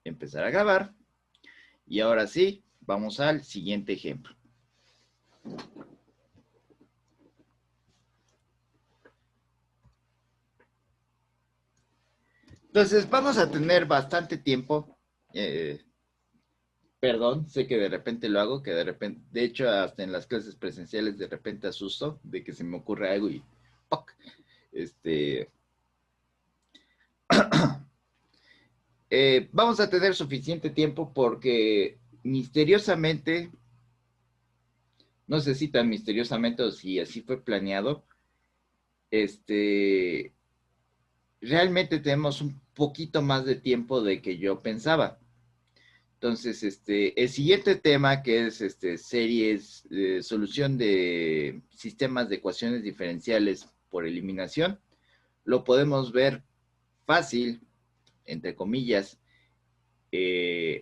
empezar a grabar. Y ahora sí, vamos al siguiente ejemplo. Entonces, vamos a tener bastante tiempo. Perdón, sé que de repente lo hago, que de repente, de hecho, hasta en las clases presenciales de repente asusto de que se me ocurre algo y ¡poc! Vamos a tener suficiente tiempo porque misteriosamente, no sé si tan misteriosamente o si así fue planeado, realmente tenemos un poquito más de tiempo de que yo pensaba. Entonces, el siguiente tema que es series, solución de sistemas de ecuaciones diferenciales por eliminación, lo podemos ver fácil, entre comillas,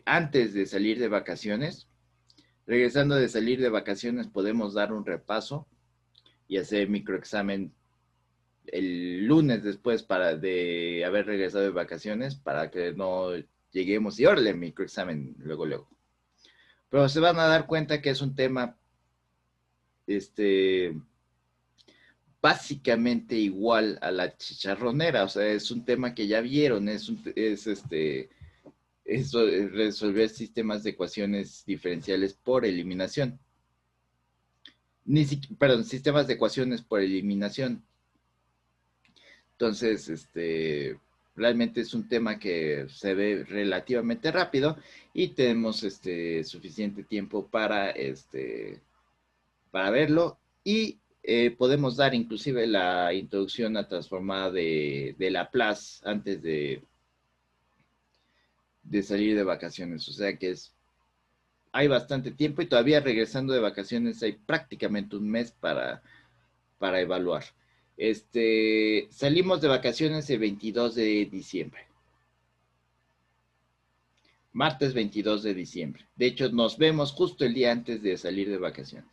antes de salir de vacaciones. Regresando de salir de vacaciones podemos dar un repaso y hacer microexamen el lunes después de haber regresado de vacaciones para que no lleguemos y órale, microexamen luego. Pero se van a dar cuenta que es un tema básicamente igual a la chicharronera, o sea, es un tema que ya vieron, es resolver sistemas de ecuaciones diferenciales por eliminación. Perdón, sistemas de ecuaciones por eliminación. Entonces, realmente es un tema que se ve relativamente rápido y tenemos suficiente tiempo para verlo y podemos dar inclusive la introducción a transformada de Laplace antes de salir de vacaciones. O sea que hay bastante tiempo y todavía regresando de vacaciones hay prácticamente un mes para evaluar. Salimos de vacaciones el 22 de diciembre. Martes 22 de diciembre. De hecho, nos vemos justo el día antes de salir de vacaciones.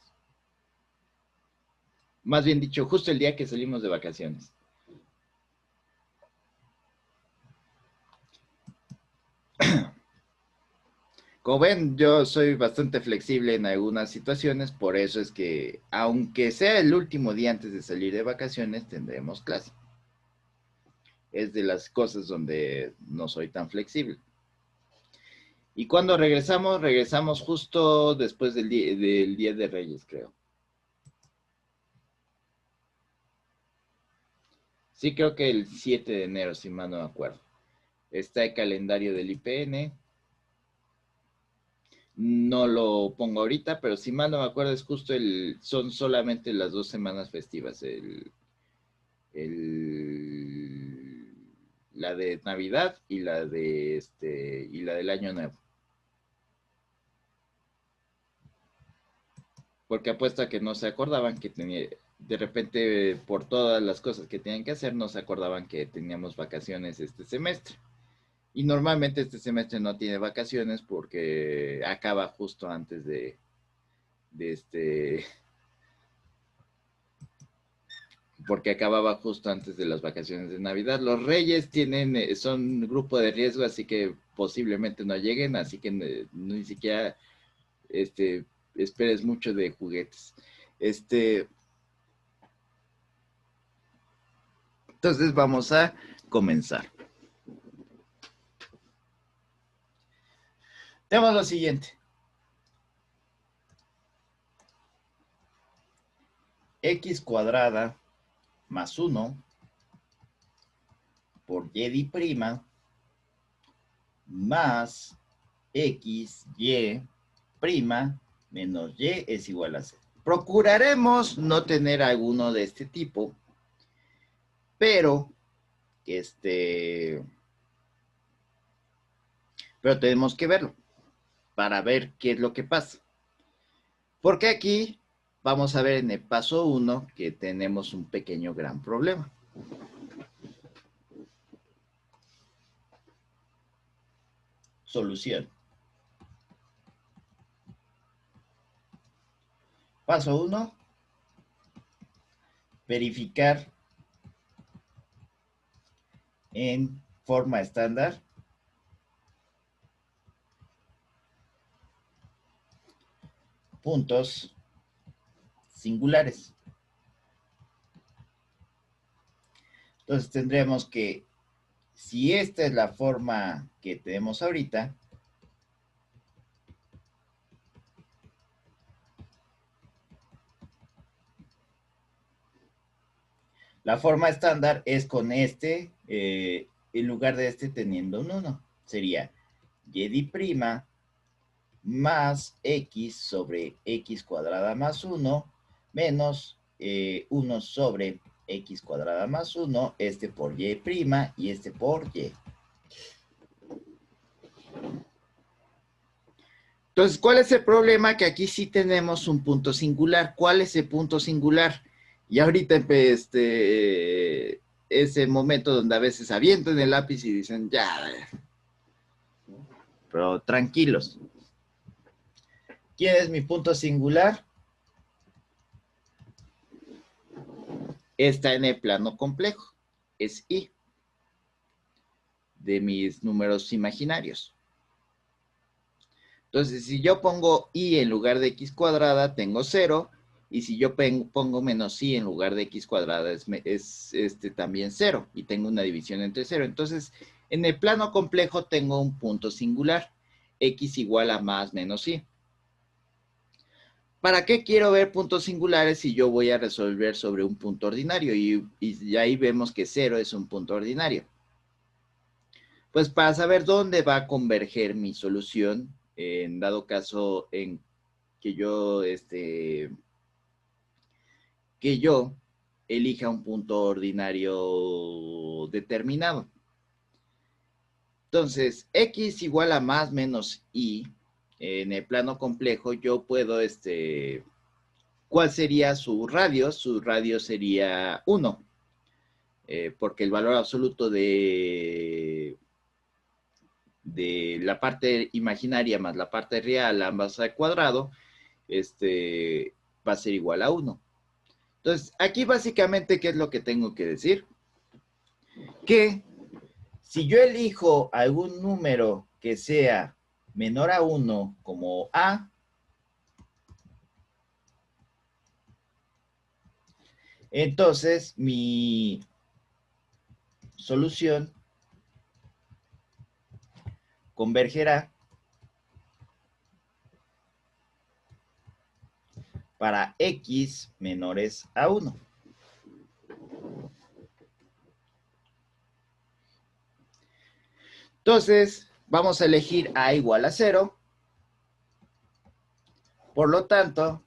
Más bien dicho, justo el día que salimos de vacaciones. Como ven, yo soy bastante flexible en algunas situaciones, por eso es que, aunque sea el último día antes de salir de vacaciones, tendremos clase. Es de las cosas donde no soy tan flexible. Y cuando regresamos justo después del Día de Reyes, creo. Sí, creo que el 7 de enero, si mal no me acuerdo. Está el calendario del IPN. No lo pongo ahorita, pero si mal no me acuerdo, es justo son solamente las 2 semanas festivas. La de Navidad y la del Año Nuevo. Porque apuesto a que no se acordaban que tenía, de repente por todas las cosas que tenían que hacer, no se acordaban que teníamos vacaciones este semestre. Y normalmente este semestre no tiene vacaciones porque acaba justo antes de porque acababa justo antes de las vacaciones de Navidad. Los Reyes son grupo de riesgo, así que posiblemente no lleguen, así que ni siquiera esperes mucho de juguetes. Entonces vamos a comenzar. Tenemos lo siguiente. X cuadrada más 1 por y' más x, y' menos y es igual a 0. Procuraremos no tener alguno de este tipo, pero pero tenemos que verlo para ver qué es lo que pasa. Porque aquí vamos a ver en el paso 1 que tenemos un pequeño gran problema. Solución. Paso 1. Verificar en forma estándar puntos singulares. Entonces tendremos que, si esta es la forma que tenemos ahorita, la forma estándar es con este, en lugar de este teniendo un 1. Sería y' más x sobre x cuadrada más 1 menos 1 sobre x cuadrada más 1, este por y' y este por y. Entonces, ¿cuál es el problema? Que aquí sí tenemos un punto singular. ¿Cuál es el punto singular? Y ahorita ese momento donde a veces avientan el lápiz y dicen, ya, pero tranquilos. ¿Quién es mi punto singular? Está en el plano complejo. Es y de mis números imaginarios. Entonces, si yo pongo y en lugar de x cuadrada, tengo 0. Y si yo pongo menos y en lugar de x cuadrada, es también 0. Y tengo una división entre 0. Entonces, en el plano complejo tengo un punto singular. X igual a más menos y. ¿Para qué quiero ver puntos singulares si yo voy a resolver sobre un punto ordinario? Y ahí vemos que 0 es un punto ordinario. Pues para saber dónde va a converger mi solución, en dado caso en que yo elija un punto ordinario determinado. Entonces, x igual a más menos y, en el plano complejo yo puedo, ¿cuál sería su radio? Su radio sería 1, porque el valor absoluto de la parte imaginaria más la parte real, ambas al cuadrado, va a ser igual a 1. Entonces, aquí básicamente, ¿qué es lo que tengo que decir? Que si yo elijo algún número que sea menor a 1 como A, entonces mi solución convergerá para x menores a 1. Entonces, vamos a elegir a igual a 0. Por lo tanto,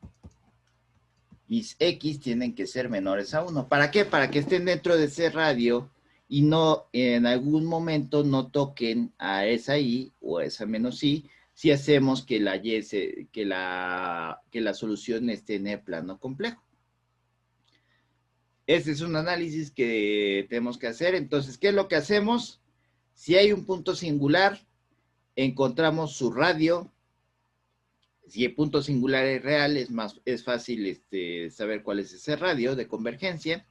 mis x tienen que ser menores a 1. ¿Para qué? Para que estén dentro de ese radio y no en algún momento no toquen a esa y o a esa menos y, si hacemos que la solución esté en el plano complejo. Este es un análisis que tenemos que hacer. Entonces, ¿qué es lo que hacemos? Si hay un punto singular, encontramos su radio. Si el punto singular es real, es fácil saber cuál es ese radio de convergencia.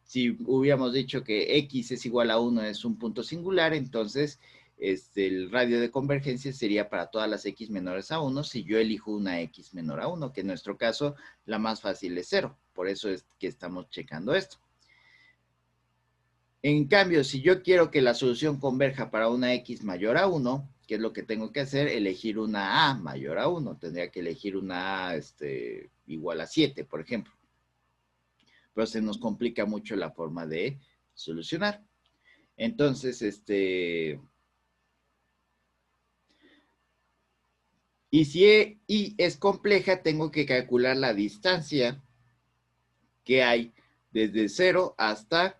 Si hubiéramos dicho que x es igual a 1 es un punto singular, entonces el radio de convergencia sería para todas las x menores a 1 si yo elijo una x menor a 1, que en nuestro caso la más fácil es 0. Por eso es que estamos checando esto. En cambio, si yo quiero que la solución converja para una x mayor a 1, ¿qué es lo que tengo que hacer? Elegir una a mayor a 1. Tendría que elegir una a igual a 7, por ejemplo. Pero se nos complica mucho la forma de solucionar. Entonces, y si y es compleja, tengo que calcular la distancia que hay desde 0 hasta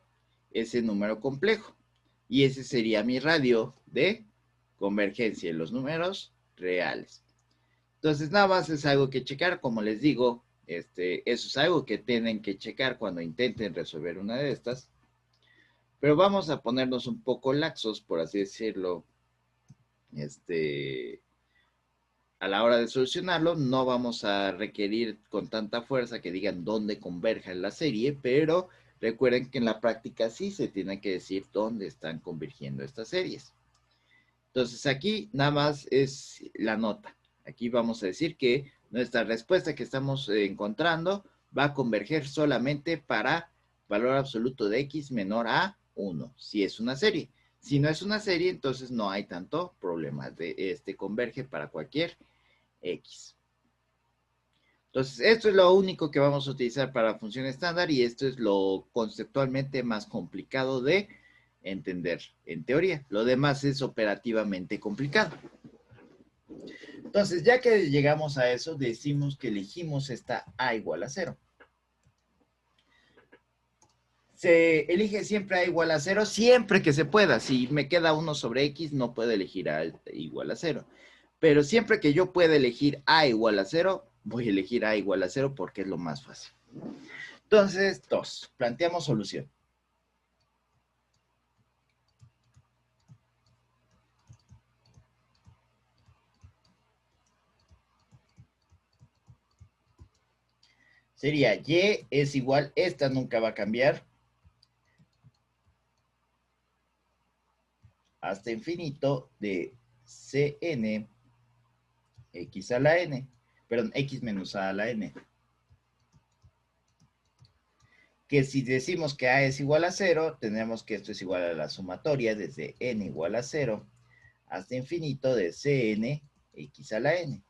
ese número complejo. Y ese sería mi radio de convergencia en los números reales. Entonces, nada más es algo que checar. Como les digo, eso es algo que tienen que checar cuando intenten resolver una de estas. Pero vamos a ponernos un poco laxos, por así decirlo, a la hora de solucionarlo. No vamos a requerir con tanta fuerza que digan dónde converja en la serie, pero recuerden que en la práctica sí se tiene que decir dónde están convergiendo estas series. Entonces aquí nada más es la nota. Aquí vamos a decir que Nuestra respuesta que estamos encontrando va a converger solamente para valor absoluto de x menor a 1, si es una serie. Si no es una serie, entonces no hay tanto problema. Converge para cualquier x. Entonces, esto es lo único que vamos a utilizar para función estándar y esto es lo conceptualmente más complicado de entender en teoría. Lo demás es operativamente complicado. Entonces, ya que llegamos a eso, decimos que elegimos esta a igual a 0. Se elige siempre a igual a 0, siempre que se pueda. Si me queda 1 sobre x, no puedo elegir a igual a 0. Pero siempre que yo pueda elegir a igual a 0, voy a elegir a igual a 0 porque es lo más fácil. Entonces, 2. Planteamos solución. Sería y es igual, esta nunca va a cambiar, hasta infinito de Cn x a la n, perdón, x menos a la n. Que si decimos que a es igual a 0, tendremos que esto es igual a la sumatoria desde n igual a 0 hasta infinito de Cn x a la n.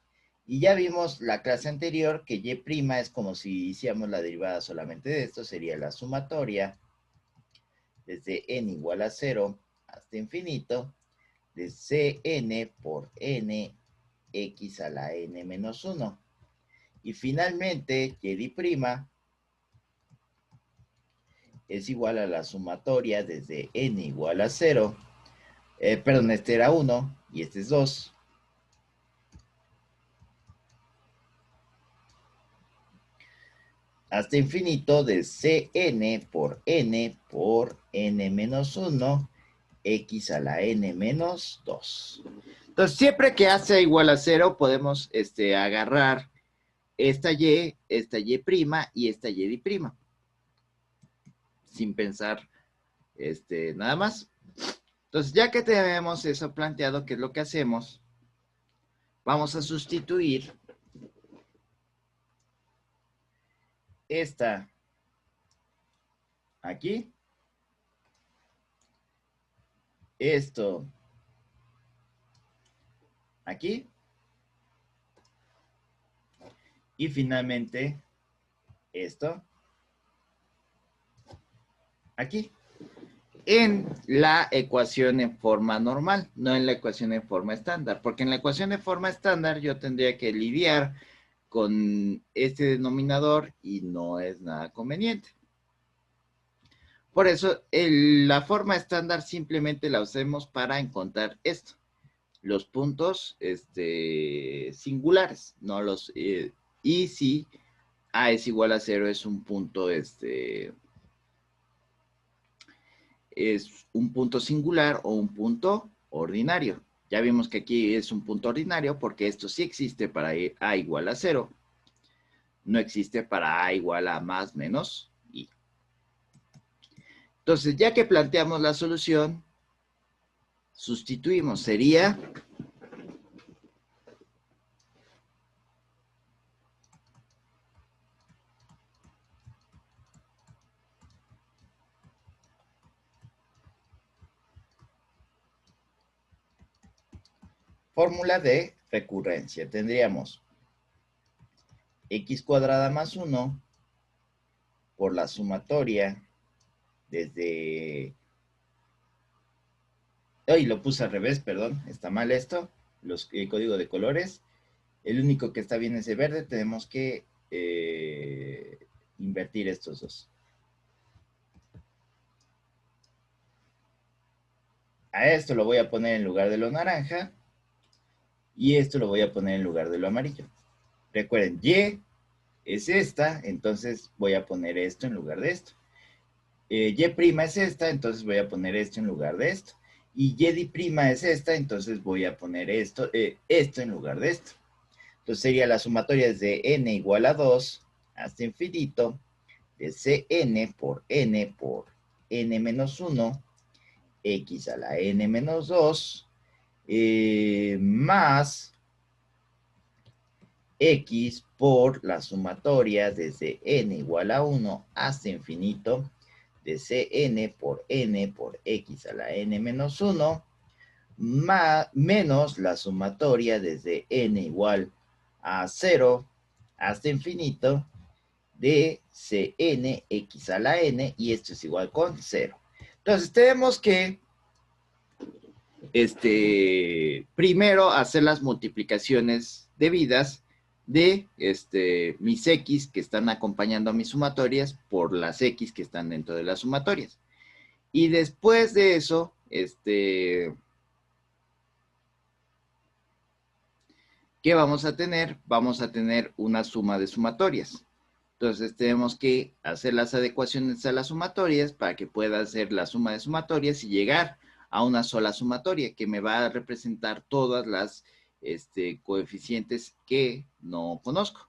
Y ya vimos la clase anterior que y' es como si hiciéramos la derivada solamente de esto, sería la sumatoria desde n igual a 0 hasta infinito de Cn por n x a la n menos 1. Y finalmente, y' es igual a la sumatoria desde n igual a 0. Perdón, este era 1 y este es 2. Hasta infinito de Cn por n menos 1 x a la n menos 2. Entonces, siempre que hace igual a 0, podemos agarrar esta y y esta y', sin pensar nada más. Entonces, ya que tenemos eso planteado, ¿qué es lo que hacemos? Vamos a sustituir esta aquí, esto aquí, y finalmente esto aquí, en la ecuación en forma normal, no en la ecuación en forma estándar, porque en la ecuación en forma estándar yo tendría que lidiar con este denominador y no es nada conveniente. Por eso, la forma estándar simplemente la usemos para encontrar esto, los puntos singulares, no los... y si a es igual a 0 es un punto, es un punto singular o un punto ordinario. Ya vimos que aquí es un punto ordinario porque esto sí existe para a igual a 0. No existe para a igual a más menos i. Entonces, ya que planteamos la solución, sustituimos. Sería fórmula de recurrencia. Tendríamos x cuadrada más 1 por la sumatoria desde... Ay, lo puse al revés, perdón, está mal esto. El código de colores. El único que está bien es el verde. Tenemos que invertir estos dos. A esto lo voy a poner en lugar de lo naranja. Y esto lo voy a poner en lugar de lo amarillo. Recuerden, y es esta, entonces voy a poner esto en lugar de esto. Y' es esta, entonces voy a poner esto en lugar de esto. Y y' es esta, entonces voy a poner esto en lugar de esto. Entonces sería la sumatoria desde n igual a 2 hasta infinito de Cn por n menos 1 x a la n menos 2 más x por la sumatoria desde n igual a 1 hasta infinito de Cn por x a la n menos 1 menos la sumatoria desde n igual a 0 hasta infinito de Cn x a la n, y esto es igual con 0. Entonces tenemos que primero hacer las multiplicaciones debidas de mis x que están acompañando a mis sumatorias por las x que están dentro de las sumatorias. Y después de eso, ¿qué vamos a tener? Vamos a tener una suma de sumatorias. Entonces tenemos que hacer las adecuaciones a las sumatorias para que pueda hacer la suma de sumatorias y llegar a una sola sumatoria que me va a representar todas las coeficientes que no conozco,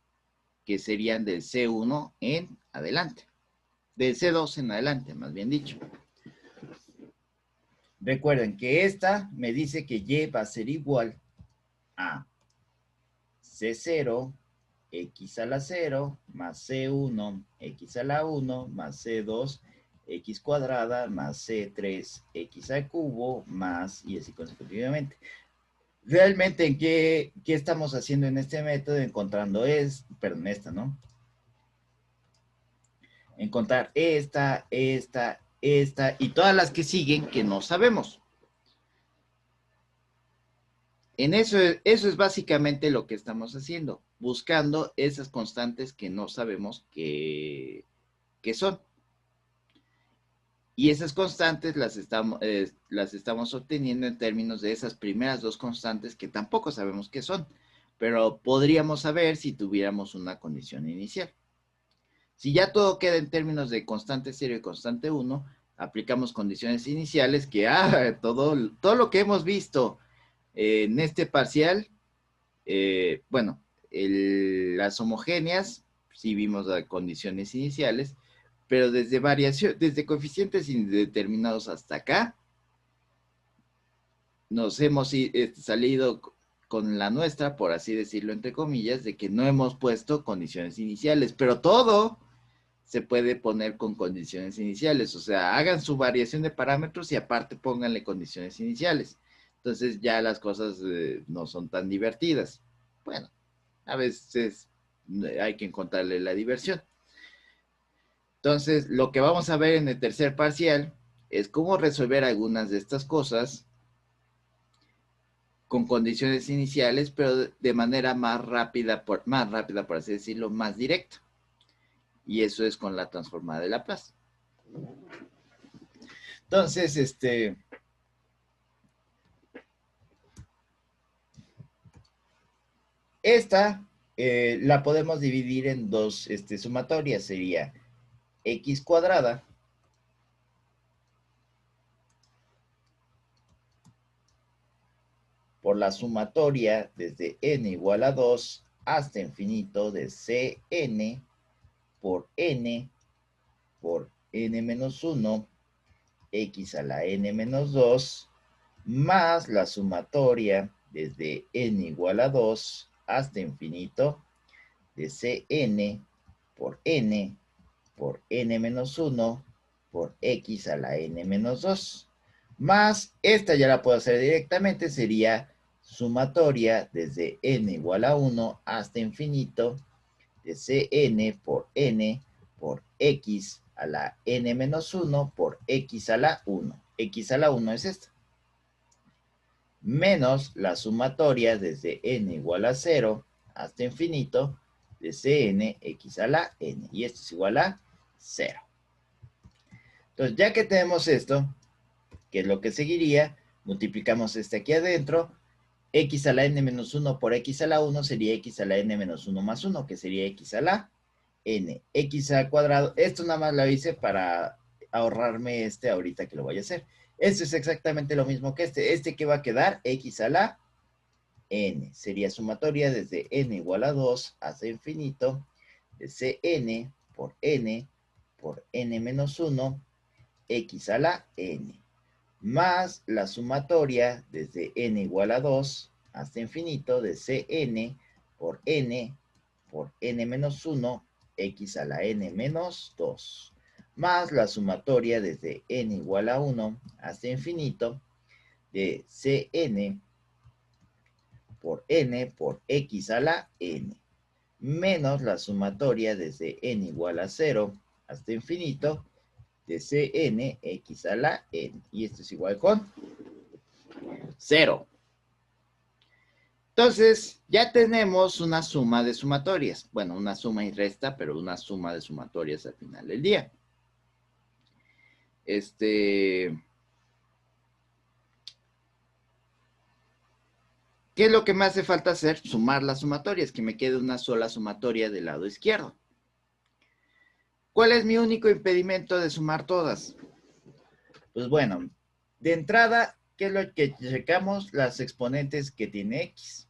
que serían del C1 en adelante, del C2 en adelante, más bien dicho. Recuerden que esta me dice que Y va a ser igual a C0 x a la 0 más C1 x a la 1 más C2 x cuadrada más C3 x al cubo más, y así consecutivamente. Realmente, ¿en qué estamos haciendo en este método? Encontrando esta, ¿no? Encontrar esta y todas las que siguen que no sabemos. Eso es básicamente lo que estamos haciendo, buscando esas constantes que no sabemos qué son. Y esas constantes las estamos obteniendo en términos de esas primeras dos constantes que tampoco sabemos qué son, pero podríamos saber si tuviéramos una condición inicial. Si ya todo queda en términos de constante 0 y constante 1, aplicamos condiciones iniciales que, todo lo que hemos visto en este parcial, bueno, las homogéneas, sí vimos las condiciones iniciales, pero desde coeficientes indeterminados hasta acá, nos hemos salido con la nuestra, por así decirlo, entre comillas, de que no hemos puesto condiciones iniciales, pero todo se puede poner con condiciones iniciales, o sea, hagan su variación de parámetros y aparte pónganle condiciones iniciales. Entonces ya las cosas no son tan divertidas. Bueno, a veces hay que encontrarle la diversión. Entonces, lo que vamos a ver en el tercer parcial es cómo resolver algunas de estas cosas con condiciones iniciales, pero de manera más rápida, por así decirlo, más directa. Y eso es con la transformada de Laplace. Entonces, esta la podemos dividir en dos sumatorias. Sería x cuadrada por la sumatoria desde n igual a 2 hasta infinito de Cn por n menos 1 x a la n menos 2 más la sumatoria desde n igual a 2 hasta infinito de Cn por n menos 1 por x a la n menos 2. Más, esta ya la puedo hacer directamente, sería sumatoria desde n igual a 1 hasta infinito de Cn por x a la n menos 1 por x a la 1. X a la 1 es esta. Menos la sumatoria desde n igual a 0 hasta infinito de Cn x a la n. Y esto es igual a 0. Entonces, ya que tenemos esto, que es lo que seguiría, multiplicamos aquí adentro. X a la n menos 1 por x a la 1 sería x a la n menos 1 más 1, que sería x a la n. X al cuadrado, esto nada más lo hice para ahorrarme ahorita que lo voy a hacer. Esto es exactamente lo mismo que que va a quedar x a la n. Sería sumatoria desde n igual a 2 hasta infinito de Cn por n menos 1 x a la n. Más la sumatoria desde n igual a 2 hasta infinito de Cn por n por n menos 1, x a la n menos 2, más la sumatoria desde n igual a 1 hasta infinito de Cn por n por x a la n, menos la sumatoria desde n igual a 0 hasta infinito de Cn x a la n. Y esto es igual con 0. Entonces, ya tenemos una suma de sumatorias. Bueno, una suma y resta, pero una suma de sumatorias al final del día. ¿Qué es lo que me hace falta hacer? Sumar las sumatorias, que me quede una sola sumatoria del lado izquierdo. ¿Cuál es mi único impedimento de sumar todas? Pues bueno, de entrada, ¿qué es lo que checamos? Las exponentes que tiene x.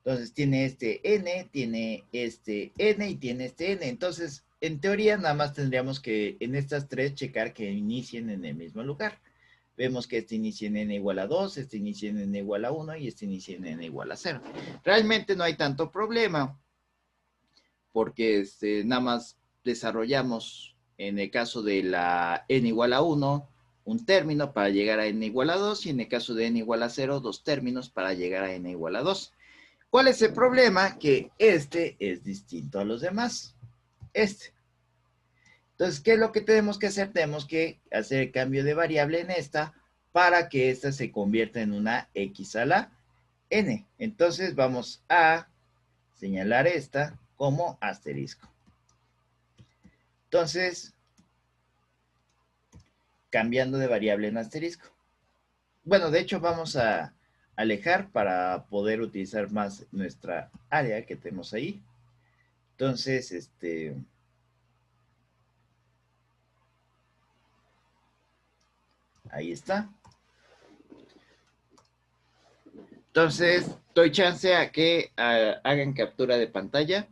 Entonces tiene este n, tiene este n y tiene este n. Entonces, en teoría, nada más tendríamos que en estas tres checar que inicien en el mismo lugar. Vemos que este inicia en n igual a 2, este inicia en n igual a 1 y este inicia en n igual a 0. Realmente no hay tanto problema porque nada más desarrollamos en el caso de la n igual a 1 un término para llegar a n igual a 2 y en el caso de n igual a 0 dos términos para llegar a n igual a 2. ¿Cuál es el problema? Que este es distinto a los demás. Entonces, ¿qué es lo que tenemos que hacer? Tenemos que hacer el cambio de variable en esta para que esta se convierta en una x a la n. Entonces, vamos a señalar esta como asterisco. Entonces, cambiando de variable en asterisco. Bueno, de hecho, vamos a alejar para poder utilizar más nuestra área que tenemos ahí. Entonces, ahí está. Entonces, doy chance a que hagan captura de pantalla.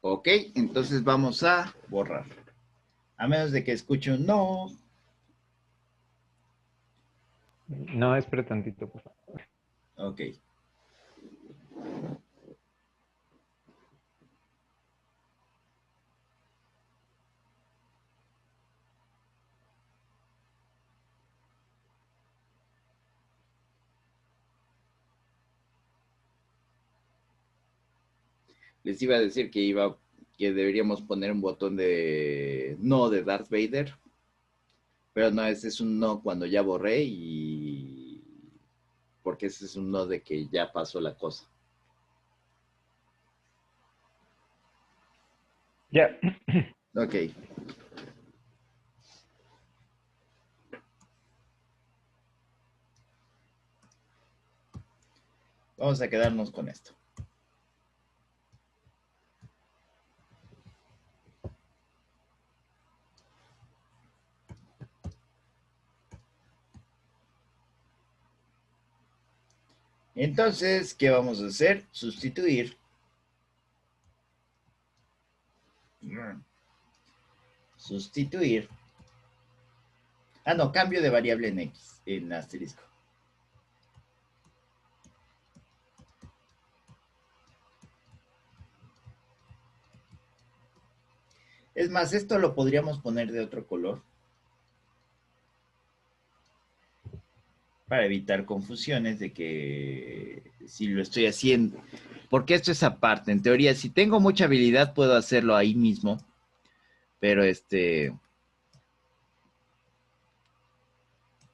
Ok, entonces vamos a borrar. A menos de que escuche un no. No, espera tantito, por favor. Ok. Les iba a decir que deberíamos poner un botón de no de Darth Vader. Pero no, ese es un no cuando ya borré y porque ese es un no de que ya pasó la cosa. Ya. Ok. Vamos a quedarnos con esto. Entonces, ¿qué vamos a hacer? Sustituir. Sustituir. Ah, no, cambio de variable en X, en asterisco. Es más, esto lo podríamos poner de otro color para evitar confusiones de que si lo estoy haciendo, porque esto es aparte. En teoría, si tengo mucha habilidad, puedo hacerlo ahí mismo, pero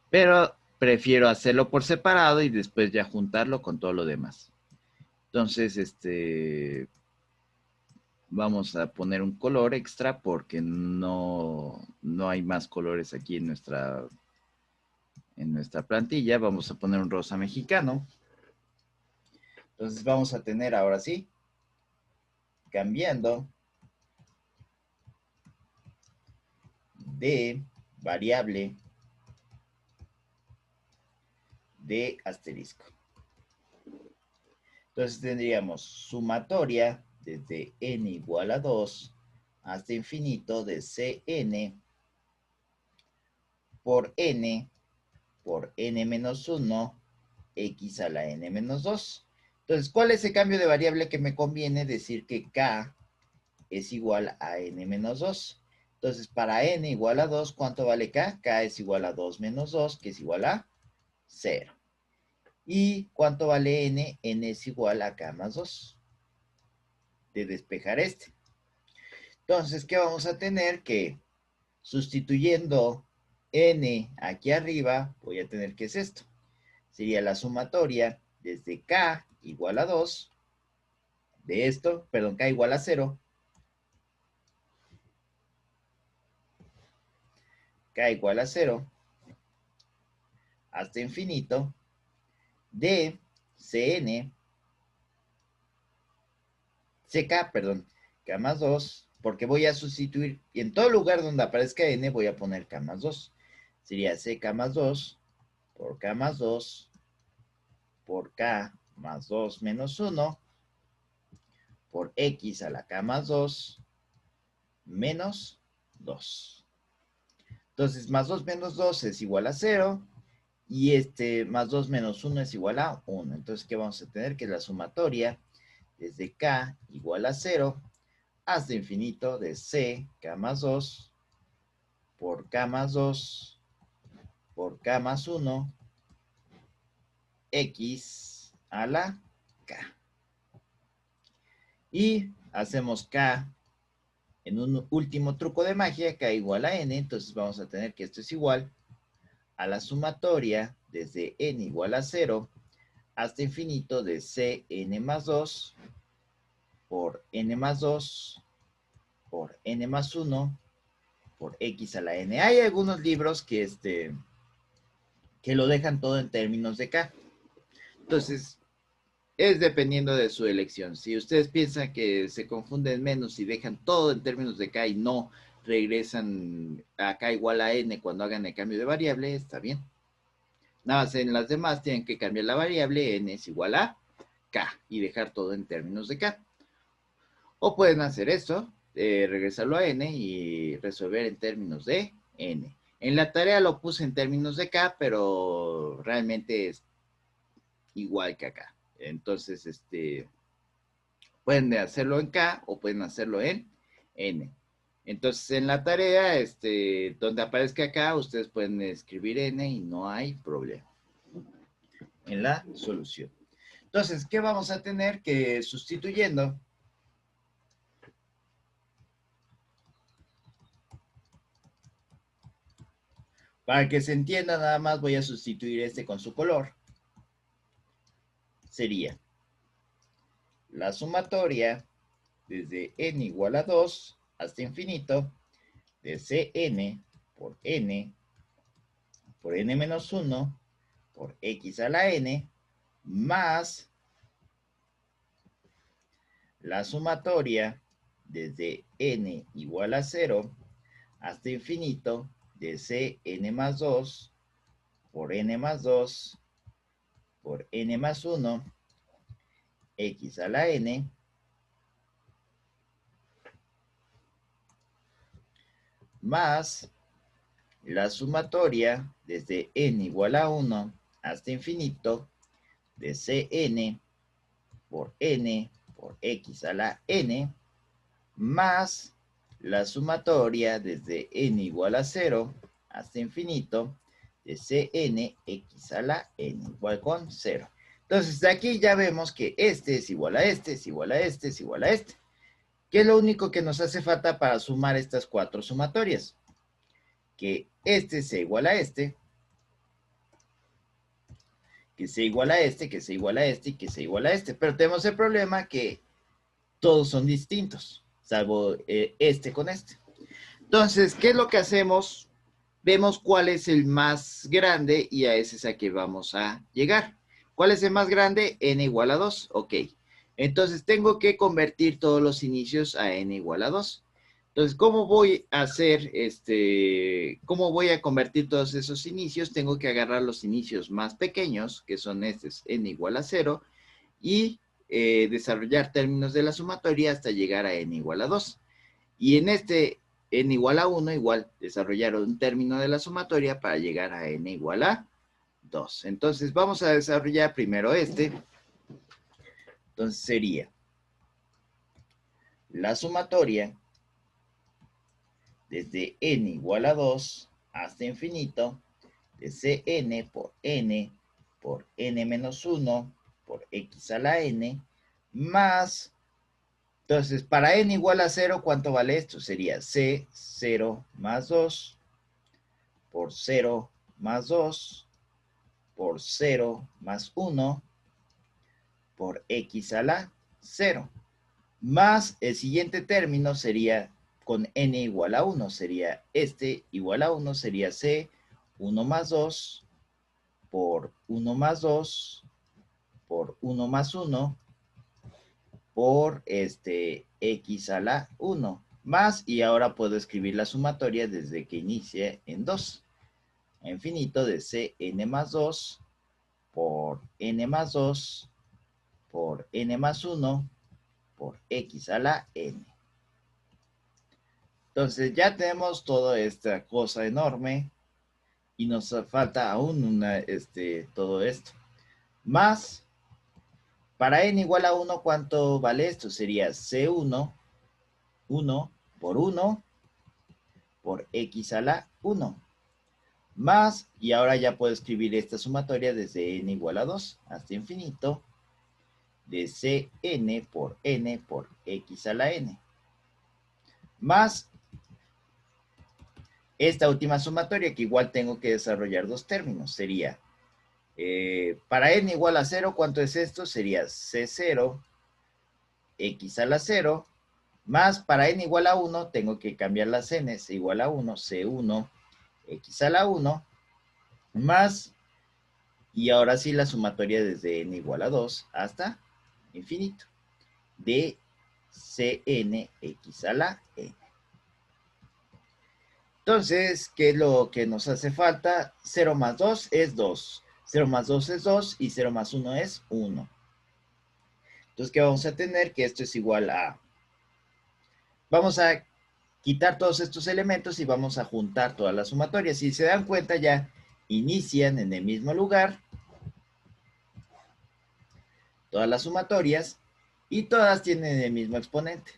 pero prefiero hacerlo por separado y después ya juntarlo con todo lo demás. Entonces, vamos a poner un color extra porque no hay más colores aquí en nuestra plantilla. Vamos a poner un rosa mexicano. Entonces vamos a tener ahora sí, cambiando de variable de asterisco. Entonces tendríamos sumatoria desde n igual a 2 hasta infinito de Cn por n menos 1 x a la n menos 2. Entonces, ¿cuál es el cambio de variable que me conviene? Decir que k es igual a n menos 2. Entonces, para n igual a 2, ¿cuánto vale k? K es igual a 2 menos 2, que es igual a 0. ¿Y cuánto vale n? N es igual a k más 2. De despejar este. Entonces, ¿qué vamos a tener? Que sustituyendo n aquí arriba, voy a tener que es esto. Sería la sumatoria desde k igual a 2 de esto, perdón, k igual a 0, k igual a 0 hasta infinito de Cn, Ck, perdón, k más 2, porque voy a sustituir, y en todo lugar donde aparezca n voy a poner k más 2. Sería Ck más 2 por k más 2 por k más 2 menos 1 por x a la k más 2 menos 2. Entonces, más 2 menos 2 es igual a 0. Y más 2 menos 1 es igual a 1. Entonces, ¿qué vamos a tener? Que la sumatoria desde k igual a 0 hasta infinito de c, k más 2 por k más 2 por k más 1 x a la k. Y hacemos k en un último truco de magia, k igual a n. Entonces vamos a tener que esto es igual a la sumatoria desde n igual a 0 hasta infinito de Cn más 2 por n más 2 por n más 1 por x a la n. Hay algunos libros que lo dejan todo en términos de k. Entonces, es dependiendo de su elección. Si ustedes piensan que se confunden menos y dejan todo en términos de k y no regresan a k igual a n cuando hagan el cambio de variable, está bien. Nada más en las demás tienen que cambiar la variable, n es igual a k y dejar todo en términos de k. O pueden hacer esto, regresarlo a n y resolver en términos de n. En la tarea lo puse en términos de k, pero realmente es igual que acá. Entonces, pueden hacerlo en k o pueden hacerlo en n. Entonces, en la tarea, donde aparezca acá, ustedes pueden escribir n y no hay problema en la solución. Entonces, ¿qué vamos a tener? Que sustituyendo para que se entienda, nada más voy a sustituir con su color. Sería la sumatoria desde n igual a 2 hasta infinito de Cn por n menos 1 por x a la n más la sumatoria desde n igual a 0 hasta infinito de Cn más 2 por n más 2 por n más 1 x a la n más la sumatoria desde n igual a 1 hasta infinito de Cn por n por x a la n más la sumatoria desde n igual a 0 hasta infinito de Cn x a la n igual con 0. Entonces, de aquí ya vemos que este es igual a este, es igual a este, es igual a este. ¿Qué es lo único que nos hace falta para sumar estas cuatro sumatorias? Que este sea igual a este, que sea igual a este, que sea igual a este y que sea igual a este. Pero tenemos el problema que todos son distintos, salvo este con este. Entonces, ¿qué es lo que hacemos? Vemos cuál es el más grande y a ese es a que vamos a llegar. ¿Cuál es el más grande? N igual a 2. Ok. Entonces, tengo que convertir todos los inicios a N igual a 2. Entonces, ¿cómo voy a hacer cómo voy a convertir todos esos inicios? Tengo que agarrar los inicios más pequeños, que son estos, N igual a 0, y desarrollar términos de la sumatoria hasta llegar a n igual a 2. Y en este n igual a 1, igual desarrollar un término de la sumatoria para llegar a n igual a 2. Entonces vamos a desarrollar primero este. Entonces sería la sumatoria desde n igual a 2 hasta infinito de Cn por n menos 1 por x a la n más, entonces para n igual a 0, ¿cuánto vale esto? Sería C0 más 2 por 0 más 2 por 0 más 1 por x a la 0. Más el siguiente término sería con n igual a 1, sería este igual a 1, sería C 1 más 2 por 1 más 2 por 1 más 1 por x a la 1 más, y ahora puedo escribir la sumatoria desde que inicie en 2. Infinito de Cn más 2 por n más 2 por n más 1 por x a la n. Entonces ya tenemos toda esta cosa enorme y nos falta aún todo esto. Más, para n igual a 1, ¿cuánto vale esto? Sería C1, 1 por 1 por x a la 1. Más, y ahora ya puedo escribir esta sumatoria desde n igual a 2 hasta infinito de Cn por x a la n. Más esta última sumatoria que igual tengo que desarrollar dos términos. Sería, para n igual a 0, ¿cuánto es esto? Sería C0, x a la 0, más para n igual a 1, tengo que cambiar las n's, igual a 1, C1, x a la 1, más, y ahora sí la sumatoria desde n igual a 2 hasta infinito, de Cn x a la n. Entonces, ¿qué es lo que nos hace falta? 0 más 2 es 2. 0 más 2 es 2 y 0 más 1 es 1. Entonces, ¿qué vamos a tener? Que esto es igual a... Vamos a quitar todos estos elementos y vamos a juntar todas las sumatorias. Si se dan cuenta, ya inician en el mismo lugar todas las sumatorias y todas tienen el mismo exponente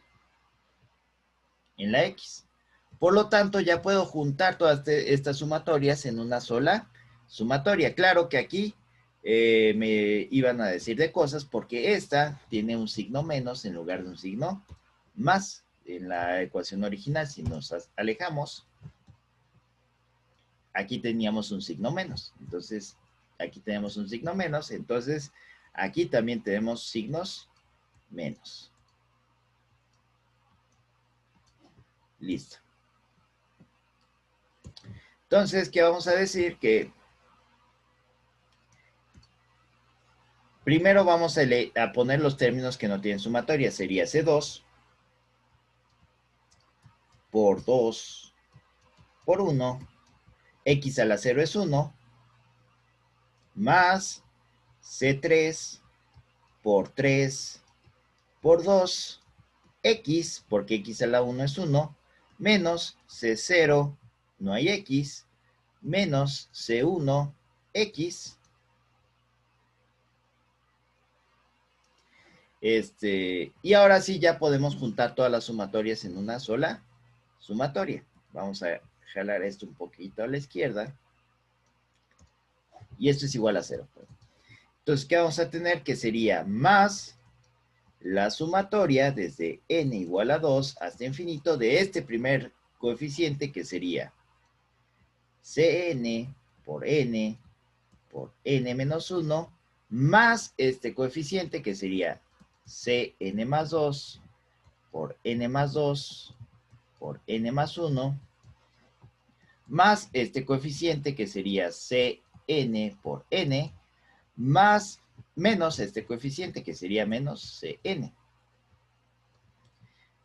en la x. Por lo tanto, ya puedo juntar todas estas sumatorias en una sola sumatoria. Claro que aquí me iban a decir de cosas porque esta tiene un signo menos en lugar de un signo más en la ecuación original. Si nos alejamos, aquí teníamos un signo menos. Entonces, aquí tenemos un signo menos. Entonces, aquí también tenemos signos menos. Listo. Entonces, ¿qué vamos a decir? Que primero vamos a poner los términos que no tienen sumatoria. Sería C2 por 2 por 1. X a la 0 es 1. Más C3 por 3 por 2. X, porque X a la 1 es 1. Menos C0, no hay X. Menos C1, X. Y ahora sí ya podemos juntar todas las sumatorias en una sola sumatoria. Vamos a jalar esto un poquito a la izquierda. Y esto es igual a 0. Entonces, ¿qué vamos a tener? Que sería más la sumatoria desde n igual a 2 hasta infinito de este primer coeficiente, que sería Cn por n menos 1, más este coeficiente que sería Cn más 2 por n más 2 por n más 1, más este coeficiente que sería Cn por n, más menos este coeficiente que sería menos Cn.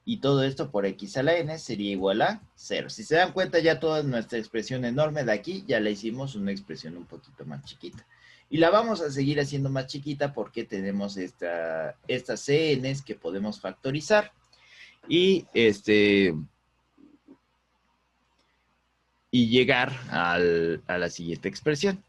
Y todo esto por x a la n sería igual a 0. Si se dan cuenta, ya toda nuestra expresión enorme de aquí ya la hicimos una expresión un poquito más chiquita. Y la vamos a seguir haciendo más chiquita porque tenemos estas CNs que podemos factorizar. Y llegar a la siguiente expresión.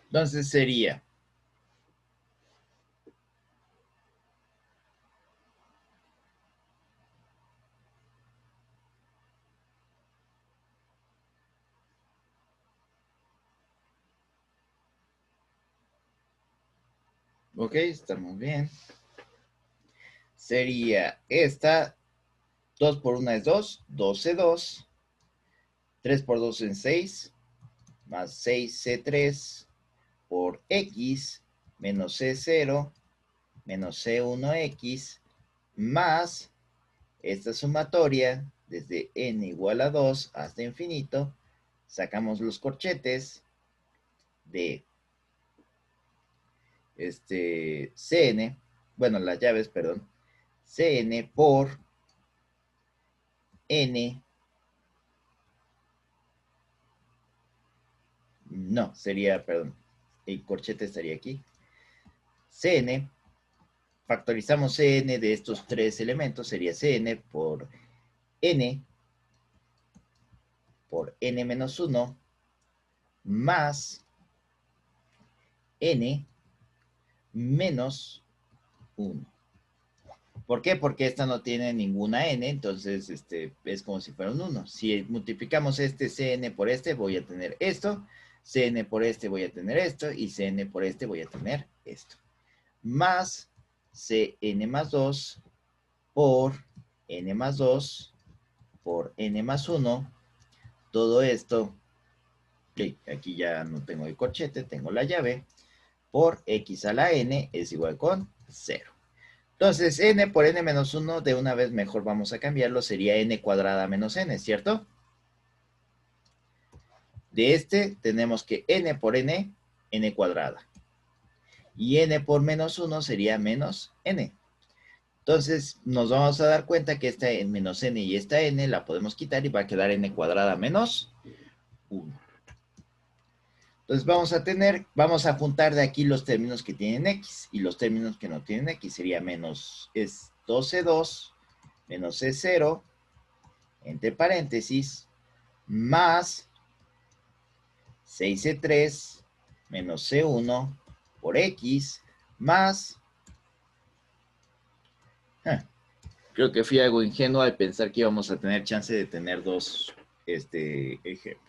Entonces sería ok, estamos bien. Sería esta, 2 por 1 es 2, 12, 3 por 2 es 6, más 6C3 por X menos C0 menos C1X más esta sumatoria desde n igual a 2 hasta infinito. Sacamos los corchetes de Cn, bueno, las llaves, perdón, Cn por n, no, sería, perdón, el corchete estaría aquí, Cn, factorizamos Cn de estos tres elementos, sería Cn por n menos 1 más n menos 1. ¿Por qué? Porque esta no tiene ninguna n, entonces es como si fuera un 1. Si multiplicamos este Cn por este, voy a tener esto, Cn por este voy a tener esto, y Cn por este voy a tener esto. Más Cn más 2 por n más 2 por n más 1. Todo esto, aquí ya no tengo el corchete, tengo la llave, por x a la n es igual con 0. Entonces, n por n menos 1, de una vez mejor vamos a cambiarlo, sería n cuadrada menos n, ¿cierto? De tenemos que n por n, n cuadrada. Y n por menos 1 sería menos n. Entonces, nos vamos a dar cuenta que esta menos n y esta n la podemos quitar y va a quedar n cuadrada menos 1. Entonces vamos a juntar de aquí los términos que tienen x y los términos que no tienen x. Sería menos, es 12,2 menos C0, entre paréntesis, más 6C3 menos C1 por x, más... creo que fui algo ingenuo al pensar que íbamos a tener chance de tener dos ejemplos.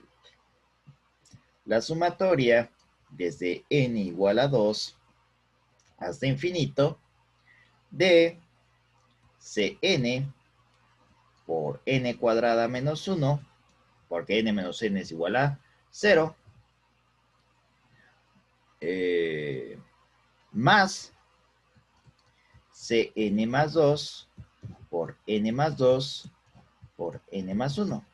La sumatoria desde n igual a 2 hasta infinito de Cn por n cuadrada menos 1, porque n menos n es igual a 0, más Cn más 2 por n más 2 por n más 1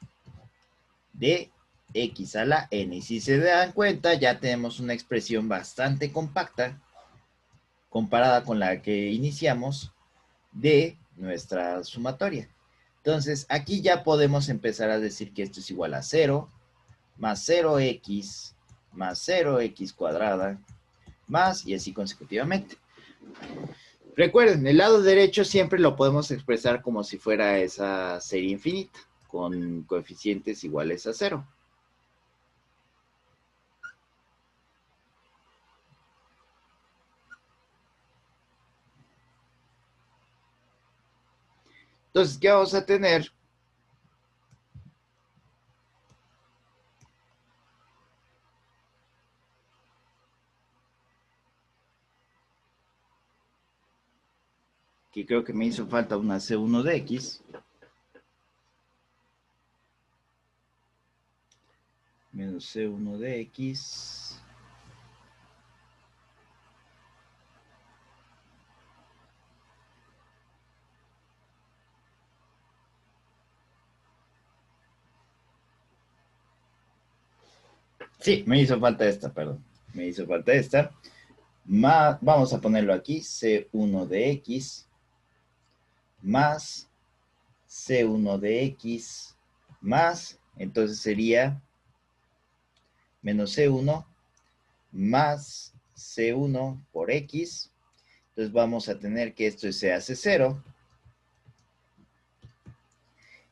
de x a la n. Y si se dan cuenta, ya tenemos una expresión bastante compacta comparada con la que iniciamos de nuestra sumatoria. Entonces, aquí ya podemos empezar a decir que esto es igual a 0, más 0x, más 0x cuadrada, más, y así consecutivamente. Recuerden, el lado derecho siempre lo podemos expresar como si fuera esa serie infinita, con coeficientes iguales a 0. Entonces, ¿qué vamos a tener? Que creo que me hizo falta una C1 de X. Menos C1 de X. Sí, me hizo falta esta, perdón. Me hizo falta esta. más, vamos a ponerlo aquí, C1 de X más C1 de X más, entonces sería menos C1 más C1 por X. Entonces vamos a tener que esto se hace 0.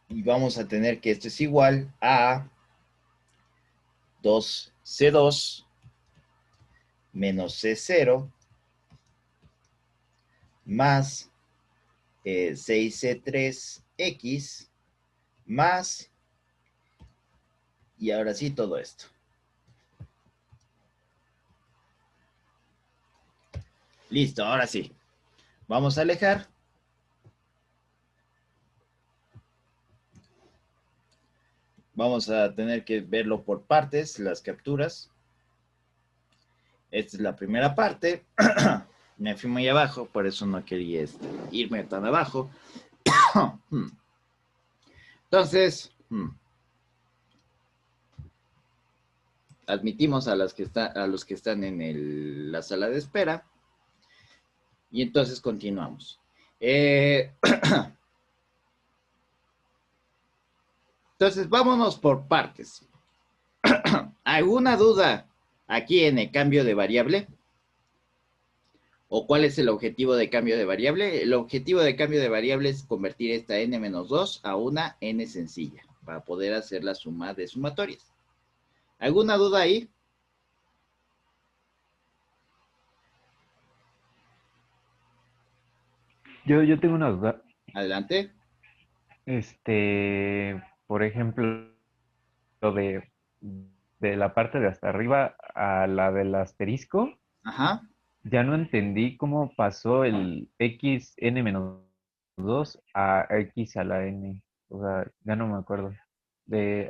Y vamos a tener que esto es igual a 2C2 menos C0 más 6C3X más, y ahora sí todo esto. Listo, ahora sí. Vamos a alejar. Vamos a tener que verlo por partes, las capturas. Esta es la primera parte. Me fui muy abajo, por eso no quería irme tan abajo. Entonces, admitimos a los que están en la sala de espera. Y entonces continuamos. Entonces, vámonos por partes. ¿Alguna duda aquí en el cambio de variable? ¿O cuál es el objetivo de cambio de variable? El objetivo de cambio de variable es convertir esta n-2 a una n sencilla para poder hacer la suma de sumatorias. ¿Alguna duda ahí? Yo tengo una duda. Adelante. Por ejemplo, lo de la parte de hasta arriba a la del asterisco, Ajá. ya no entendí cómo pasó el x n-2 a x a la n. O sea, ya no me acuerdo.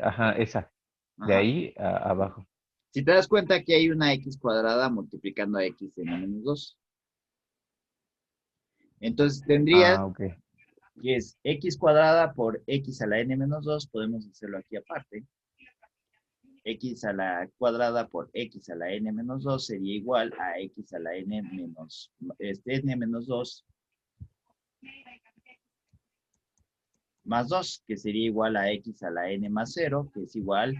Ajá, esa. De Ajá. ahí abajo. Si te das cuenta, aquí hay una x cuadrada multiplicando a x en n-2. Entonces tendrías Ah, ok. que es x cuadrada por x a la n-2, podemos hacerlo aquí aparte. X a la cuadrada por x a la n-2 sería igual a x a la n menos, n-2 más 2, que sería igual a x a la n más 0, que es igual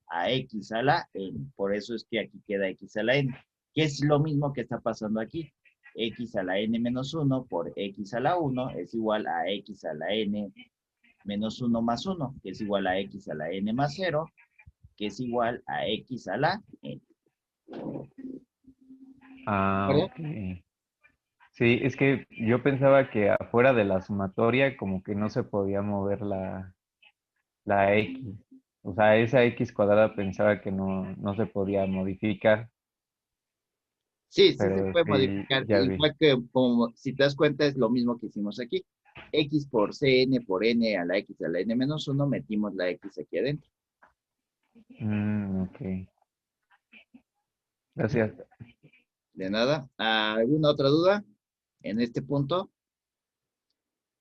a x a la n. Por eso es que aquí queda x a la n, que es lo mismo que está pasando aquí. X a la n menos 1 por x a la 1 es igual a x a la n menos 1 más 1, que es igual a x a la n más 0, que es igual a x a la n. Ah, ¿Verdad? ok. Sí, es que yo pensaba que afuera de la sumatoria como que no se podía mover la x. O sea, esa x cuadrada pensaba que no se podía modificar, Sí, sí se pero puede sí, modificar. ya vi. Igual que, como, si te das cuenta, es lo mismo que hicimos aquí. X por Cn por n a la x a la n menos 1, metimos la x aquí adentro. Ok. Gracias. De nada. ¿Alguna otra duda en este punto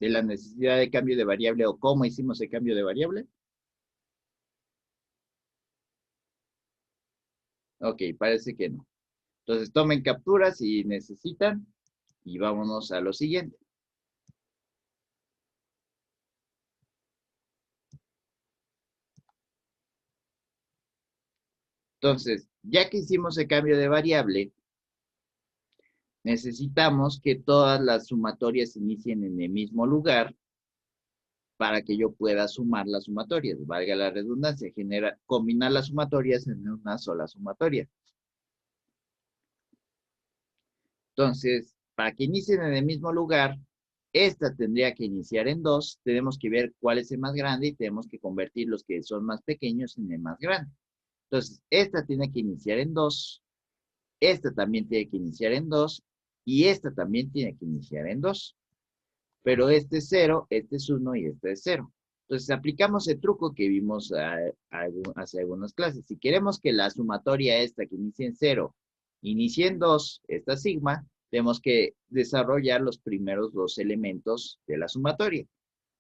de la necesidad de cambio de variable o cómo hicimos el cambio de variable? Ok, parece que no. Entonces tomen capturas si necesitan y vámonos a lo siguiente. Entonces, ya que hicimos el cambio de variable, necesitamos que todas las sumatorias inicien en el mismo lugar para que yo pueda sumar las sumatorias. Valga la redundancia, combinar las sumatorias en una sola sumatoria. Entonces, para que inicien en el mismo lugar, esta tendría que iniciar en 2. Tenemos que ver cuál es el más grande y tenemos que convertir los que son más pequeños en el más grande. Entonces, esta tiene que iniciar en 2. Esta también tiene que iniciar en 2. Y esta también tiene que iniciar en 2. Pero este es 0, este es 1 y este es 0. Entonces aplicamos el truco que vimos hace algunas clases. Si queremos que la sumatoria esta que inicie en 0 inicie en 2, esta sigma, tenemos que desarrollar los primeros dos elementos de la sumatoria.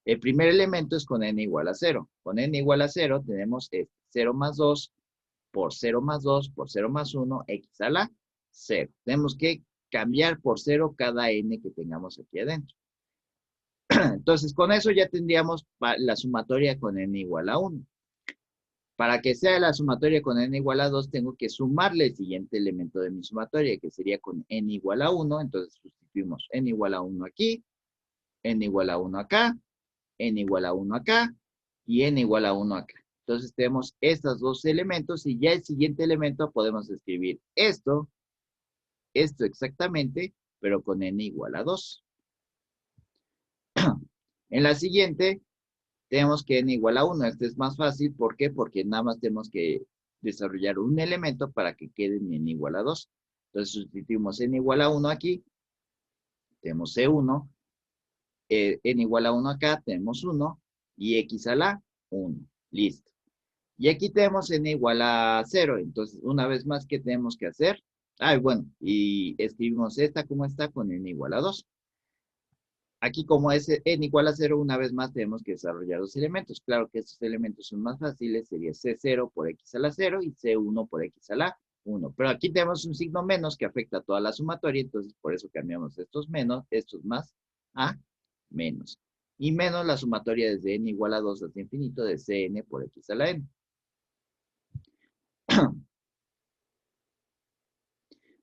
El primer elemento es con n igual a 0. Con n igual a 0 tenemos 0 más 2 por 0 más 2 por 0 más 1, x a la 0. Tenemos que cambiar por 0 cada n que tengamos aquí adentro. Entonces, con eso ya tendríamos la sumatoria con n igual a 1. Para que sea la sumatoria con n igual a 2, tengo que sumarle el siguiente elemento de mi sumatoria, que sería con n igual a 1. Entonces, sustituimos n igual a 1 aquí, n igual a 1 acá, n igual a 1 acá y n igual a 1 acá. Entonces, tenemos estos dos elementos y ya el siguiente elemento podemos escribir esto exactamente, pero con n igual a 2. En la siguiente, tenemos que n igual a 1. Este es más fácil. ¿Por qué? Porque nada más tenemos que desarrollar un elemento para que quede en n igual a 2. Entonces, sustituimos n igual a 1 aquí. Tenemos C1. N igual a 1 acá. Tenemos 1. Y x a la 1. Listo. Y aquí tenemos n igual a 0. Entonces, una vez más, ¿qué tenemos que hacer? Bueno, y escribimos esta como está con n igual a 2. Aquí como es n igual a 0, una vez más tenemos que desarrollar dos elementos. Claro que estos elementos son más fáciles, sería C0 por x a la 0 y C1 por x a la 1. Pero aquí tenemos un signo menos que afecta a toda la sumatoria, entonces por eso cambiamos estos menos, estos más a menos. Y menos la sumatoria desde n igual a 2 hasta infinito de Cn por x a la n.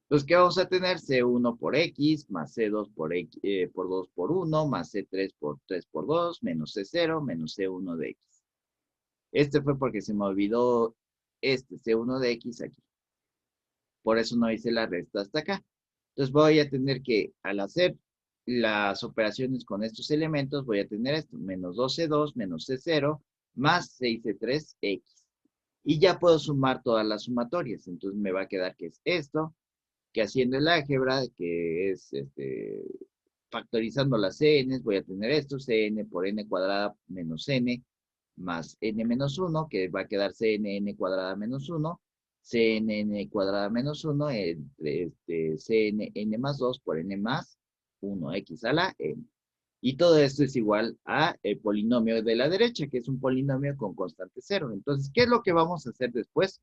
Entonces, ¿qué vamos a tener? C1 por X, más C2 por, X, por 2 por 1, más C3 por 3 por 2, menos C0, menos C1 de X. Este fue porque se me olvidó este C1 de X aquí. Por eso no hice la resta hasta acá. Entonces voy a tener que, al hacer las operaciones con estos elementos, voy a tener esto, menos 2C2, menos C0, más 6C3X. Y ya puedo sumar todas las sumatorias. Entonces me va a quedar que es esto, que haciendo el álgebra, que es factorizando las cn's, voy a tener esto, cn por n cuadrada menos n, más n menos 1, que va a quedar cnn cuadrada menos 1, cnn cuadrada menos 1, entre cnn más 2 por n más 1, x a la n. Y todo esto es igual a el polinomio de la derecha, que es un polinomio con constante 0. Entonces, ¿qué es lo que vamos a hacer después?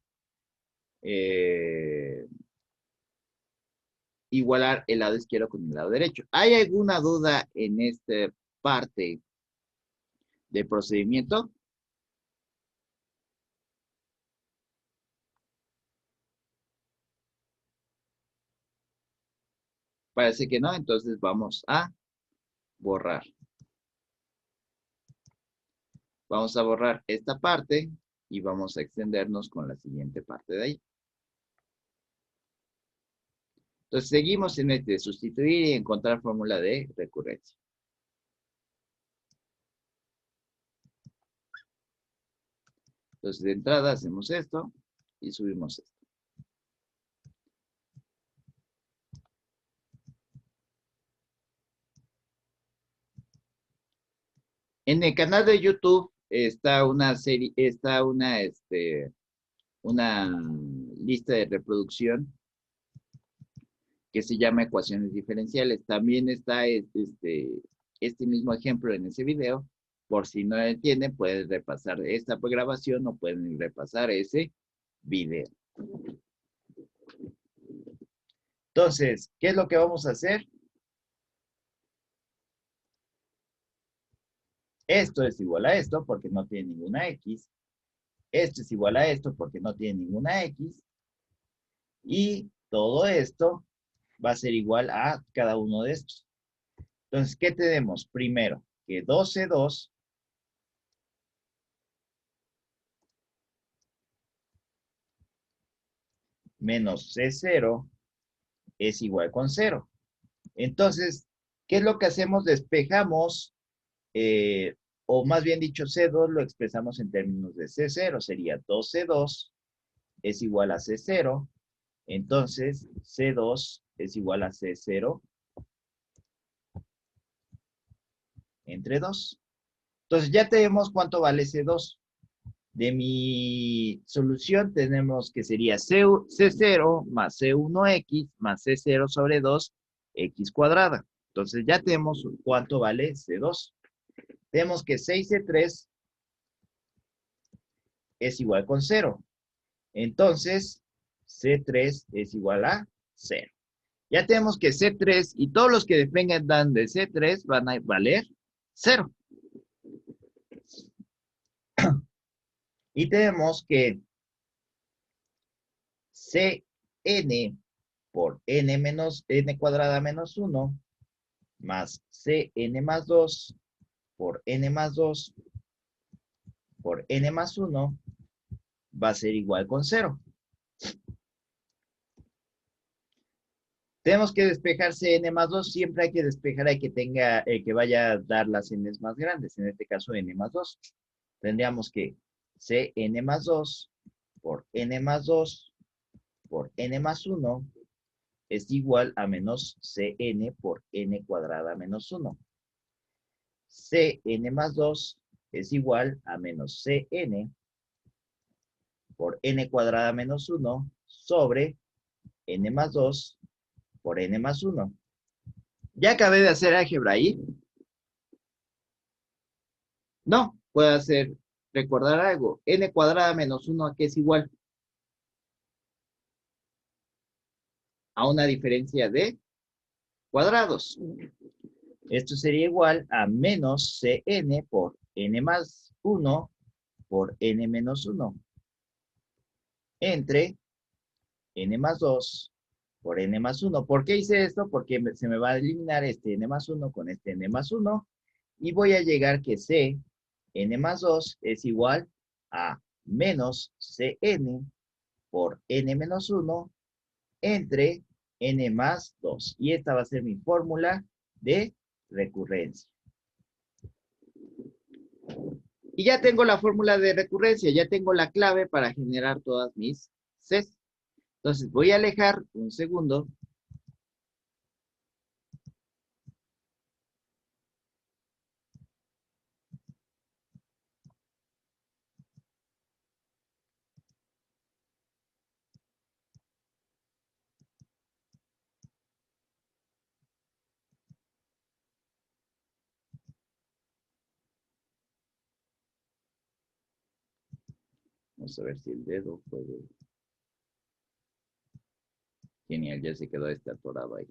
Igualar el lado izquierdo con el lado derecho. ¿Hay alguna duda en esta parte del procedimiento? Parece que no, entonces vamos a borrar. Vamos a borrar esta parte y vamos a extendernos con la siguiente parte de ahí. Entonces seguimos en este sustituir y encontrar fórmula de recurrencia. Entonces de entrada hacemos esto y subimos esto. En el canal de YouTube está una serie, está una lista de reproducción que se llama ecuaciones diferenciales. También está este mismo ejemplo en ese video. Por si no entienden, pueden repasar esta grabación o pueden repasar ese video. Entonces, ¿qué es lo que vamos a hacer? Esto es igual a esto porque no tiene ninguna X. Esto es igual a esto porque no tiene ninguna X. Y todo esto va a ser igual a cada uno de estos. Entonces, ¿qué tenemos? Primero, que 2C2 menos C0 es igual con 0. Entonces, ¿qué es lo que hacemos? Despejamos, o más bien dicho, C2 lo expresamos en términos de C0. Sería 2C2 es igual a C0. Entonces, C2 es igual a C0 entre 2. Entonces, ya tenemos cuánto vale C2. De mi solución tenemos que sería C0 más C1X más C0 sobre 2, X cuadrada. Entonces ya tenemos cuánto vale C2. Tenemos que 6C3 es igual con 0. Entonces, C3 es igual a 0. Ya tenemos que C3 y todos los que dependan de C3 van a valer 0. Y tenemos que Cn por n menos n cuadrada menos 1 más Cn más 2 por n más 2 por n más 1 va a ser igual con 0. Tenemos que despejar Cn más 2. Siempre hay que despejar, hay que tenga, que vaya a dar las n más grandes. En este caso, n más 2. Tendríamos que Cn más 2 por n más 2 por n más 1 es igual a menos Cn por n cuadrada menos 1. Cn más 2 es igual a menos Cn por n cuadrada menos 1 sobre n más 2 por n más 1. ¿Ya acabé de hacer álgebra ahí? No, puedo hacer, recordar algo. N cuadrada menos 1, ¿a qué es igual? A una diferencia de cuadrados. Esto sería igual a menos Cn por n más 1 por n menos 1 entre n más 2 por n más 1. ¿Por qué hice esto? Porque se me va a eliminar este n más 1 con este n más 1 y voy a llegar que C n más 2 es igual a menos Cn por n menos 1 entre n más 2. Y esta va a ser mi fórmula de recurrencia. Y ya tengo la fórmula de recurrencia, ya tengo la clave para generar todas mis Cs. Entonces voy a alejar un segundo. Vamos a ver si el dedo puede. Genial, ya se quedó este atorado ahí.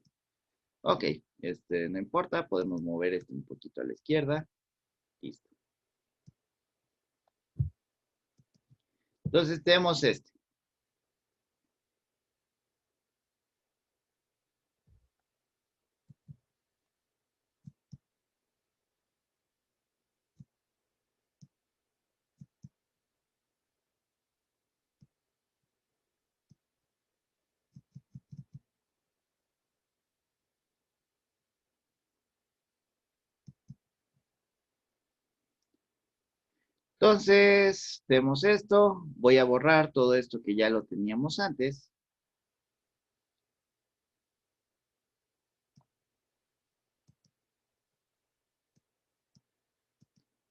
Ok, no importa, podemos mover esto un poquito a la izquierda. Listo. Entonces tenemos este. Entonces, tenemos esto. Voy a borrar todo esto que ya lo teníamos antes.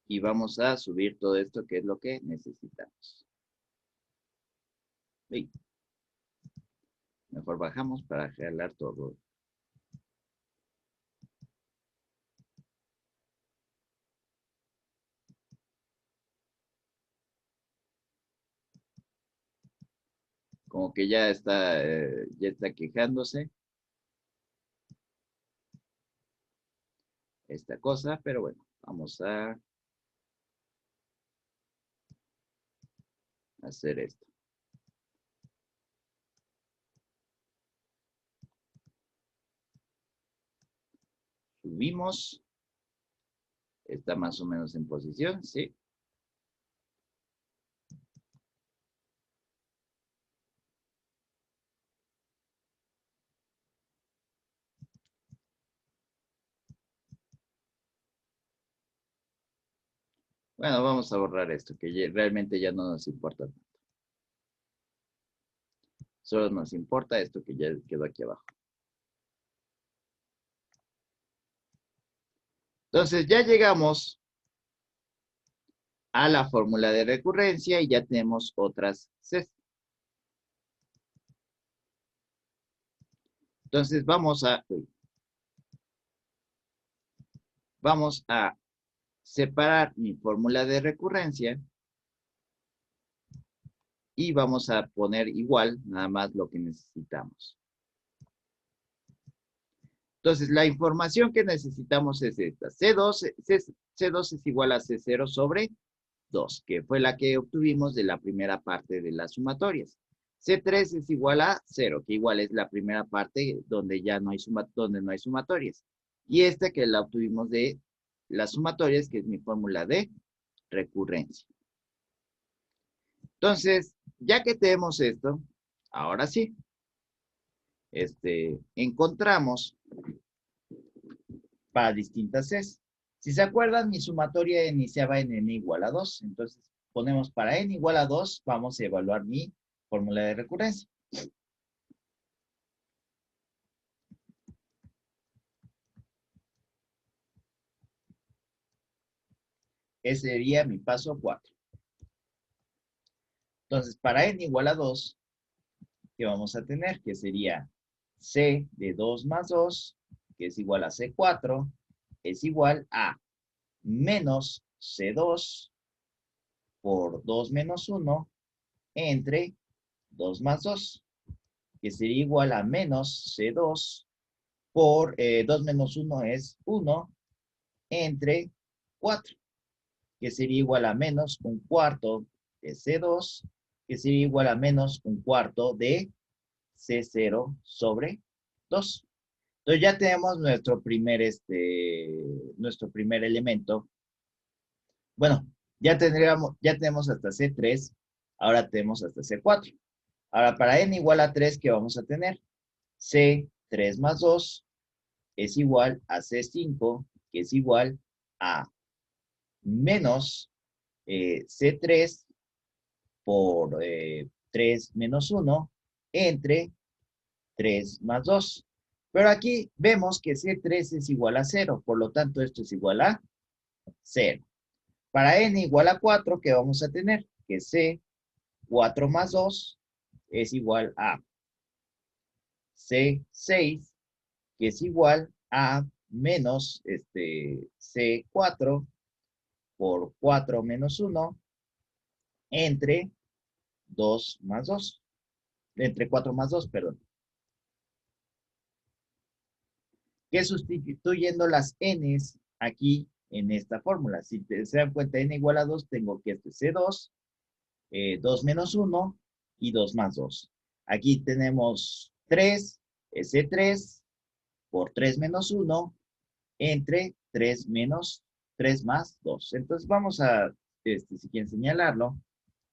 Y vamos a subir todo esto que es lo que necesitamos. Sí. Mejor bajamos para jalar todo. Como que ya está quejándose esta cosa, pero bueno, vamos a hacer esto. Subimos. Está más o menos en posición, ¿sí? Bueno, vamos a borrar esto, que realmente ya no nos importa. Solo nos importa esto que ya quedó aquí abajo. Entonces ya llegamos a la fórmula de recurrencia y ya tenemos otras Cs. Entonces vamos a separar mi fórmula de recurrencia y vamos a poner igual, nada más lo que necesitamos. Entonces, la información que necesitamos es esta. C2 es igual a C0 sobre 2, que fue la que obtuvimos de la primera parte de las sumatorias. C3 es igual a 0, que igual es la primera parte donde ya no hay, donde no hay sumatorias. Y esta que la obtuvimos de las sumatorias, que es mi fórmula de recurrencia. Entonces, ya que tenemos esto, ahora sí, encontramos para distintas Cs. Si se acuerdan, mi sumatoria iniciaba en n igual a 2. Entonces, ponemos para n igual a 2, vamos a evaluar mi fórmula de recurrencia. Ese sería mi paso 4. Entonces, para n igual a 2, ¿qué vamos a tener? Que sería C de 2 más 2, que es igual a C4, es igual a menos C2 por 2 menos 1 entre 2 más 2, que sería igual a menos C2 por 2 menos 1 es 1 entre 4, que sería igual a menos un cuarto de C2, que sería igual a menos un cuarto de C0 sobre 2. Entonces ya tenemos nuestro primer elemento. Bueno, ya tenemos hasta C3, ahora tenemos hasta C4. Ahora para n igual a 3, ¿qué vamos a tener? C3 más 2 es igual a C5, que es igual a menos C3 por 3 menos 1 entre 3 más 2. Pero aquí vemos que C3 es igual a 0, por lo tanto esto es igual a 0. Para n igual a 4, ¿qué vamos a tener? Que C4 más 2 es igual a C6, que es igual a menos C4 por 4 menos 1 entre 2 más 2. Entre 4 más 2, perdón. Que sustituyendo las n's aquí en esta fórmula. Si se dan cuenta, n igual a 2, tengo que C2, 2 menos 1 y 2 más 2. Aquí tenemos 3, C3 por 3 menos 1 entre 3 menos 3 más 2. Entonces vamos a, si quieren señalarlo,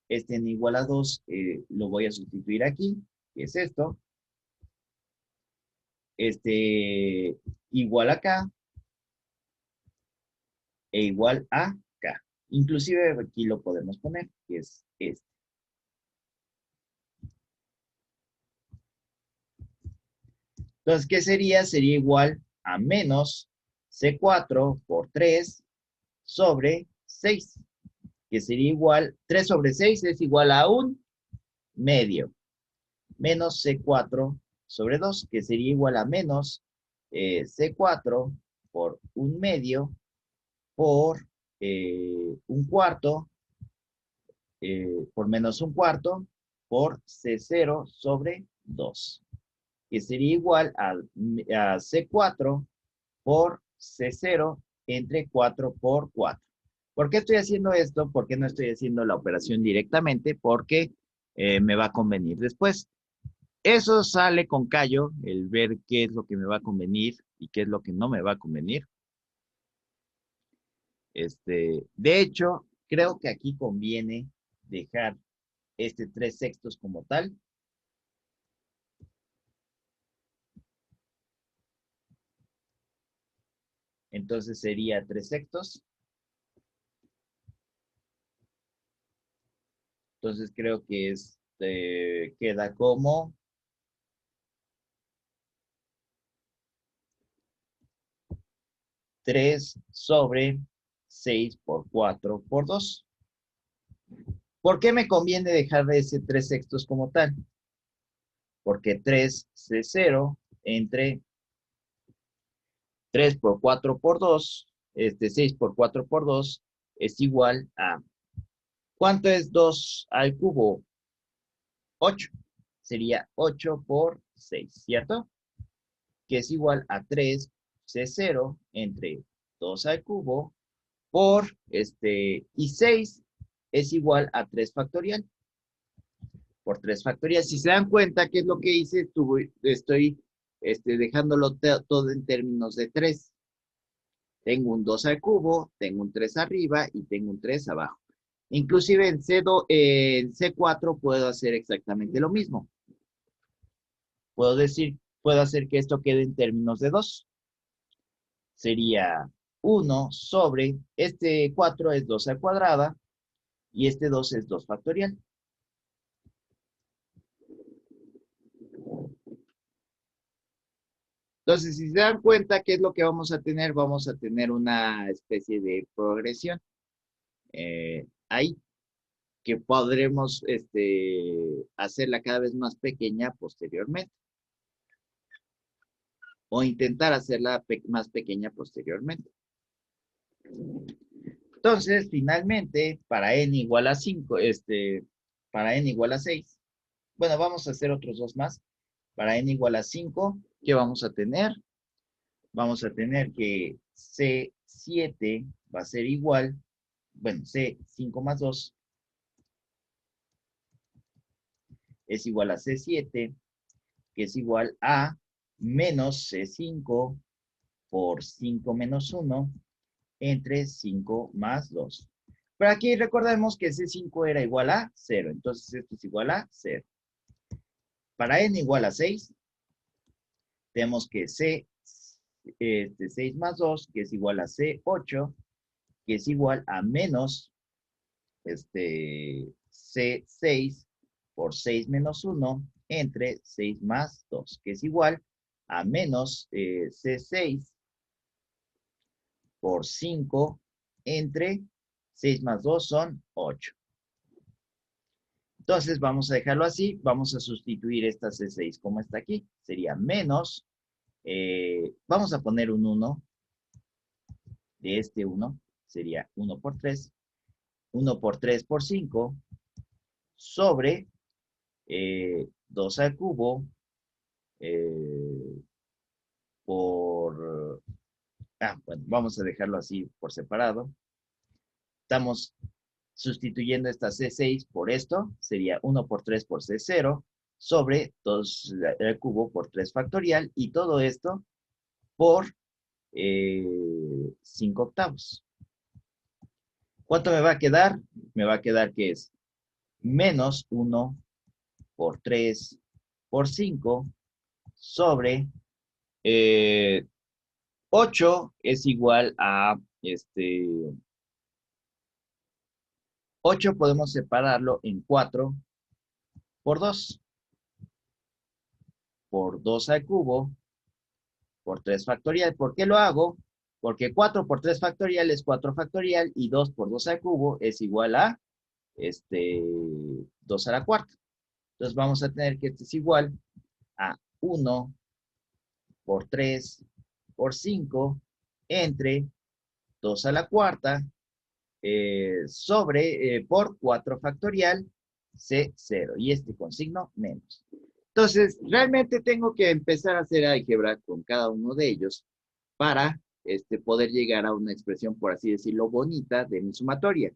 n igual a 2 lo voy a sustituir aquí, que es esto. Igual acá e igual a K. Inclusive aquí lo podemos poner, que es este. Entonces, ¿qué sería? Sería igual a menos C4 por 3 sobre 6, que sería igual, 3 sobre 6 es igual a un medio, menos C4 sobre 2, que sería igual a menos C4 por un medio por un cuarto, por menos un cuarto, por C0 sobre 2, que sería igual a C4 por C0 entre 4 por 4. ¿Por qué estoy haciendo esto? ¿Por qué no estoy haciendo la operación directamente? Porque me va a convenir después. Eso sale con callo, el ver qué es lo que me va a convenir y qué es lo que no me va a convenir. De hecho, creo que aquí conviene dejar 3/6 como tal. Entonces sería 3/6. Entonces creo que queda como 3 sobre 6 por 4 por 2. ¿Por qué me conviene dejar ese 3/6 como tal? Porque 3C0 entre 3 por 4 por 2, 6 por 4 por 2 es igual a, ¿cuánto es 2 al cubo? 8. Sería 8 por 6, ¿cierto? que es igual a 3C0 entre 2 al cubo por, y 6 es igual a 3 factorial. Por 3 factorial. Si se dan cuenta, ¿qué es lo que hice? Estoy dejándolo todo en términos de 3. Tengo un 2 al cubo, tengo un 3 arriba y tengo un 3 abajo. Inclusive en C4 puedo hacer exactamente lo mismo. Puedo hacer que esto quede en términos de 2. Sería 1 sobre, este 4 es 2 al cuadrada y este 2 es 2 factorial. Entonces, si se dan cuenta, ¿qué es lo que vamos a tener? Vamos a tener una especie de progresión ahí, que podremos hacerla cada vez más pequeña posteriormente, o intentar hacerla más pequeña posteriormente. Entonces, finalmente, para n igual a 5, para n igual a 6, bueno, vamos a hacer otros dos más. Para n igual a 5, ¿qué vamos a tener? Vamos a tener que C7 va a ser igual, bueno, C5 más 2 es igual a C7, que es igual a menos C5 por 5 menos 1 entre 5 más 2. Pero aquí recordemos que C5 era igual a 0, entonces esto es igual a 0. Para n igual a 6, tenemos que C6 más 2, que es igual a C8, que es igual a menos C6 por 6 menos 1 entre 6 más 2, que es igual a menos C6 por 5 entre 6 más 2 son 8. Entonces vamos a dejarlo así, vamos a sustituir esta C6 como está aquí, sería menos, vamos a poner un 1, de este 1, sería 1 por 3, 1 por 3 por 5, sobre 2 al cubo por... bueno, vamos a dejarlo así por separado. Estamos sustituyendo esta C6 por esto, sería 1 por 3 por C0, sobre 2 al cubo por 3 factorial, y todo esto por 5 octavos. ¿Cuánto me va a quedar? Me va a quedar que es menos 1 por 3 por 5 sobre 8 es igual a 8 podemos separarlo en 4 por 2. Por 2 al cubo por 3 factorial. ¿Por qué lo hago? Porque 4 por 3 factorial es 4 factorial y 2 por 2 al cubo es igual a 2 a la cuarta. Entonces vamos a tener que esto es igual a 1 por 3 por 5 entre 2 a la cuarta sobre por 4 factorial C0 y con signo menos. Entonces, realmente tengo que empezar a hacer álgebra con cada uno de ellos para poder llegar a una expresión, por así decirlo, bonita de mi sumatoria.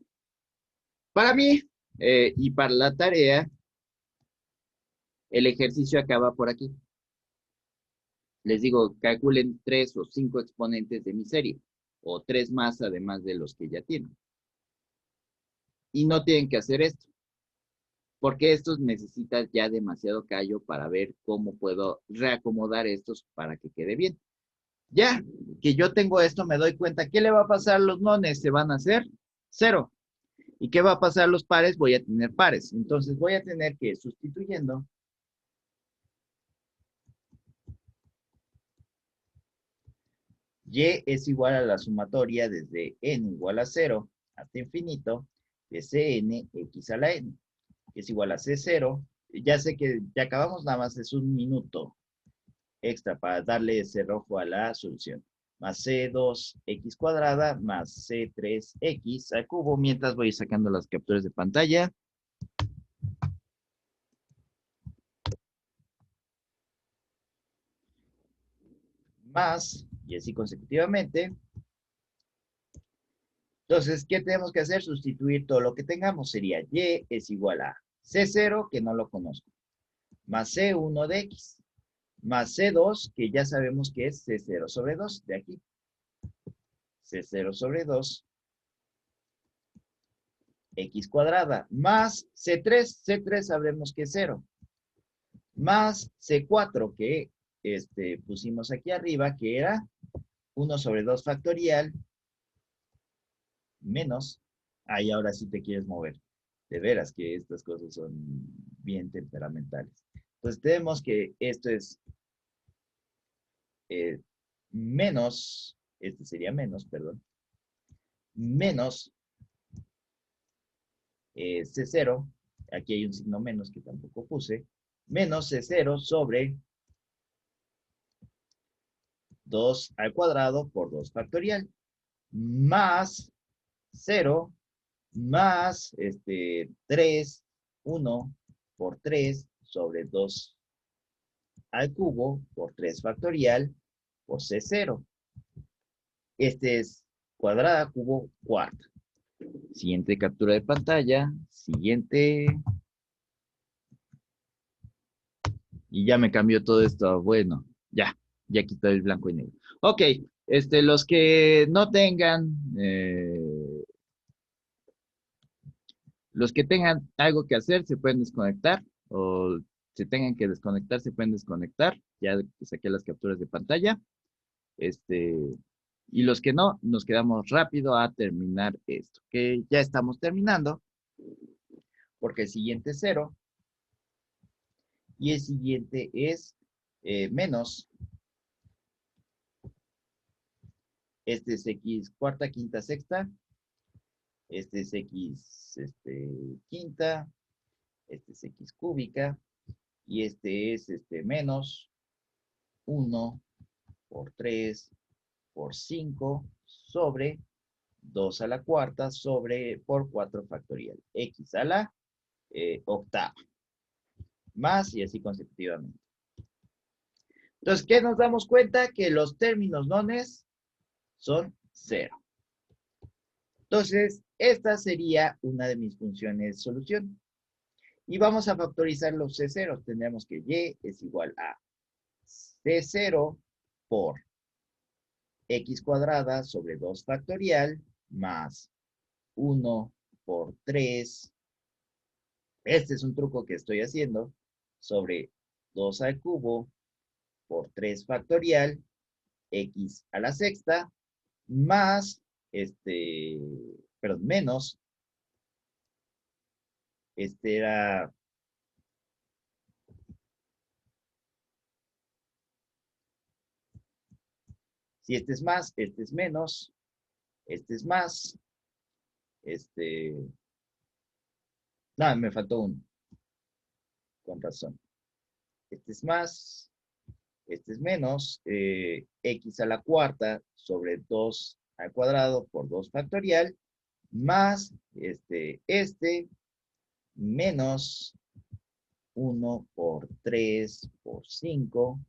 Para mí y para la tarea, el ejercicio acaba por aquí. Les digo, calculen 3 o 5 exponentes de mi serie, o 3 más además de los que ya tienen. Y no tienen que hacer esto, porque estos necesitan ya demasiado callo para ver cómo puedo reacomodar estos para que quede bien. Ya que yo tengo esto, me doy cuenta, ¿qué le va a pasar a los nones? Se van a hacer 0. ¿Y qué va a pasar a los pares? Voy a tener pares. Entonces voy a tener que, sustituyendo, y es igual a la sumatoria desde n igual a 0 hasta infinito de Cn x a la n, que es igual a C0. Ya sé que ya acabamos, nada más es un minuto extra para darle ese rojo a la solución. Más C2x cuadrada más C3x al cubo, mientras voy sacando las capturas de pantalla. más, y así consecutivamente. Entonces, ¿qué tenemos que hacer? Sustituir todo lo que tengamos. Sería y es igual a C0, que no lo conozco, más C1 de X, más C2, que ya sabemos que es C0 sobre 2, de aquí. C0 sobre 2, X cuadrada, más C3, C3 sabremos que es 0, más C4, que pusimos aquí arriba, que era 1 sobre 2 factorial, menos, ahí ahora sí te quieres mover. De veras que estas cosas son bien temperamentales. Entonces tenemos que esto es menos, este sería menos, perdón, menos C0, aquí hay un signo menos que tampoco puse, menos C0 sobre 2 al cuadrado por 2 factorial, más 0, más 3, 1 por 3 sobre 2 al cubo por 3 factorial por C0. Este es cuadrada, cubo, cuarta. Siguiente captura de pantalla. Siguiente. Y ya me cambió todo esto. Bueno, ya quitó el blanco y negro. Ok, los que no tengan, los que tengan algo que hacer se pueden desconectar o se tengan que desconectar se pueden desconectar. Ya saqué las capturas de pantalla. Y los que no, nos quedamos rápido a terminar esto, que ya estamos terminando, porque el siguiente es 0 y el siguiente es menos. Este es X cuarta, quinta, sexta. Este es X quinta. Este es X cúbica. Y este es menos 1 por 3 por 5 sobre 2 a la cuarta sobre por 4 factorial. X a la octava. Más y así consecutivamente. Entonces, ¿qué nos damos cuenta? Que los términos nones son 0. Entonces, esta sería una de mis funciones solución. Y vamos a factorizar los C0. Tendremos que y es igual a C0 por X cuadrada sobre 2 factorial más 1 por 3. Este es un truco que estoy haciendo sobre 2 al cubo por 3 factorial X a la sexta más, perdón, menos, era, si este es más, este es menos, este es más, no, me faltó uno, con razón. Este es más, este es menos, X a la cuarta sobre 2 al cuadrado por 2 factorial, más, menos 1 por 3 por 5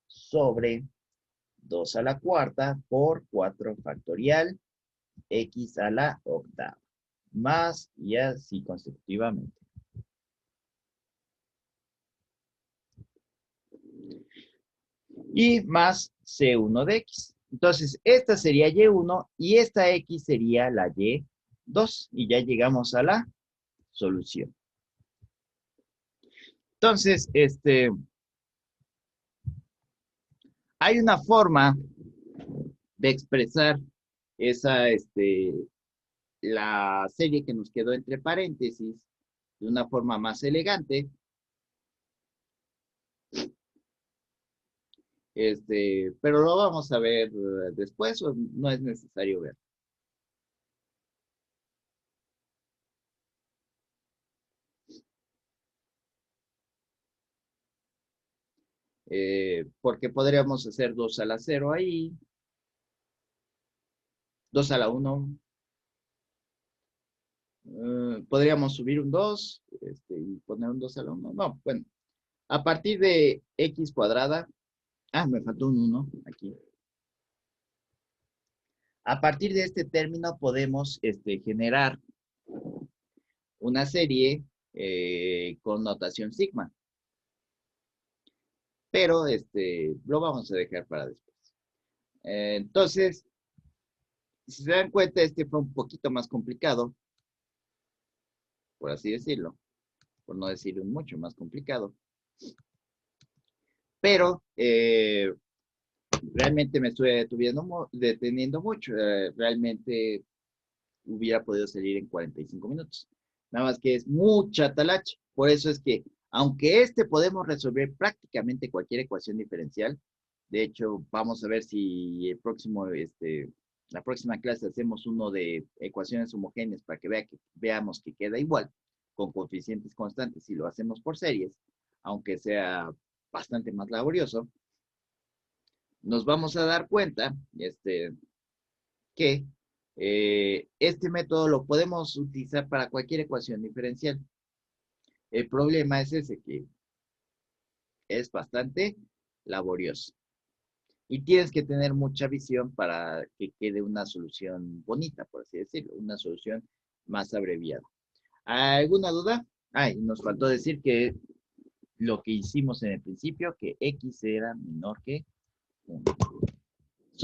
sobre 2 a la cuarta por 4 factorial X a la octava. Más y así consecutivamente. Y más C1 de X. Entonces, esta sería Y1 y esta X sería la Y2. Y ya llegamos a la solución. Entonces, hay una forma de expresar esa, la serie que nos quedó entre paréntesis de una forma más elegante. Pero lo vamos a ver después o no es necesario ver. Porque podríamos hacer 2 a la 0 ahí, 2 a la 1. Podríamos subir un 2 y poner un 2 a la 1. No, bueno, a partir de x cuadrada, me faltó un 1 aquí. A partir de este término podemos generar una serie con notación sigma, pero lo vamos a dejar para después. Entonces, si se dan cuenta, este fue un poquito más complicado, por así decirlo, por no decir un mucho más complicado, pero realmente me estuve deteniendo mucho, realmente hubiera podido salir en 45 minutos. Nada más que es mucha talacha. Por eso es que, aunque podemos resolver prácticamente cualquier ecuación diferencial, de hecho, vamos a ver si la próxima clase hacemos uno de ecuaciones homogéneas para que veamos que queda igual, con coeficientes constantes, si lo hacemos por series, aunque sea bastante más laborioso, nos vamos a dar cuenta, que este método lo podemos utilizar para cualquier ecuación diferencial. El problema es ese, que es bastante laborioso. Y tienes que tener mucha visión para que quede una solución bonita, por así decirlo, una solución más abreviada. ¿Alguna duda? Y nos faltó decir que lo que hicimos en el principio, que x era menor que 1.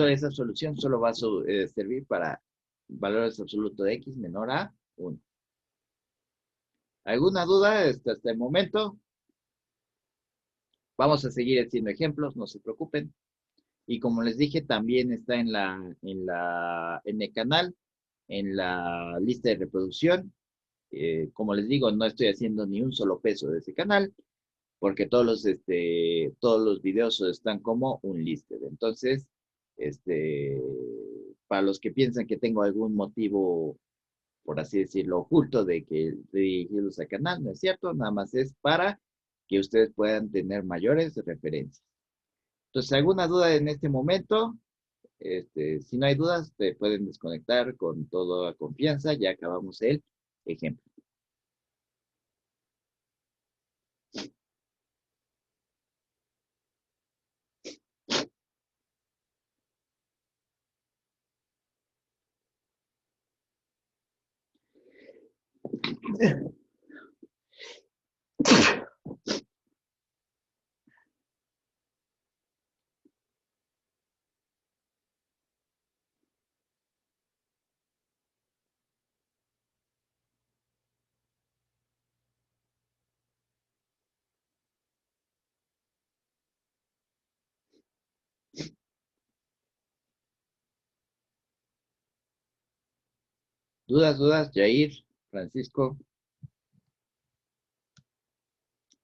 Esa solución solo va a servir para valores absolutos de x menor a 1. ¿Alguna duda hasta el momento? Vamos a seguir haciendo ejemplos, no se preocupen. Y como les dije, también está en el canal, en la lista de reproducción. Como les digo, no estoy haciendo ni un solo peso de ese canal, porque todos los videos están como un listed. Entonces, este, para los que piensan que tengo algún motivo, por así decirlo, oculto de que dirigirlos al canal, no es cierto, nada más es para que ustedes puedan tener mayores referencias. Entonces, ¿alguna duda en este momento? Si no hay dudas, te pueden desconectar con toda confianza. Ya acabamos el ejemplo. ¿Dudas, Jair, Francisco,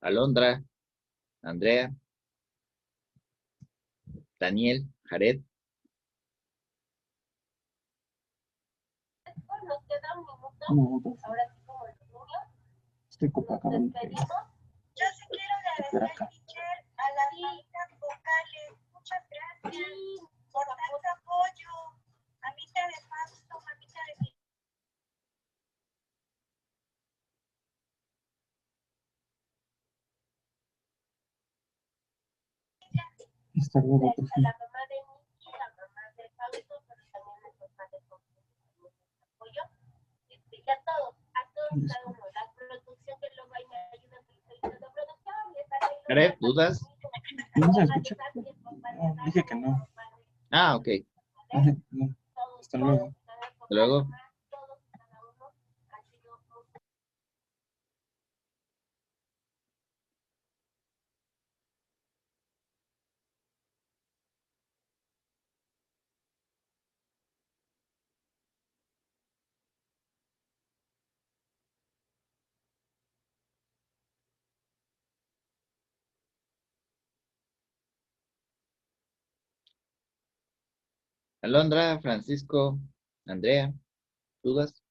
Alondra, Andrea, Daniel, Jared? Minutos. Estoy acabando. Yo sí quiero agradecer, teacher, a las mamitas vocales. Muchas gracias por tanto apoyo. Mamita de Fausto, mamita de mi. Está bien, A la mamá de Miki, la mamá de Fausto, pero también a los padres con apoyo. Y a todos, cada uno. La producción que luego ahí me ayudan con el servicio de producción. Jared, ¿dudas? ¿No se escucha? No, dije que no. Ok. No. Hasta luego. Hasta luego. Alondra, Francisco, Andrea, ¿dudas?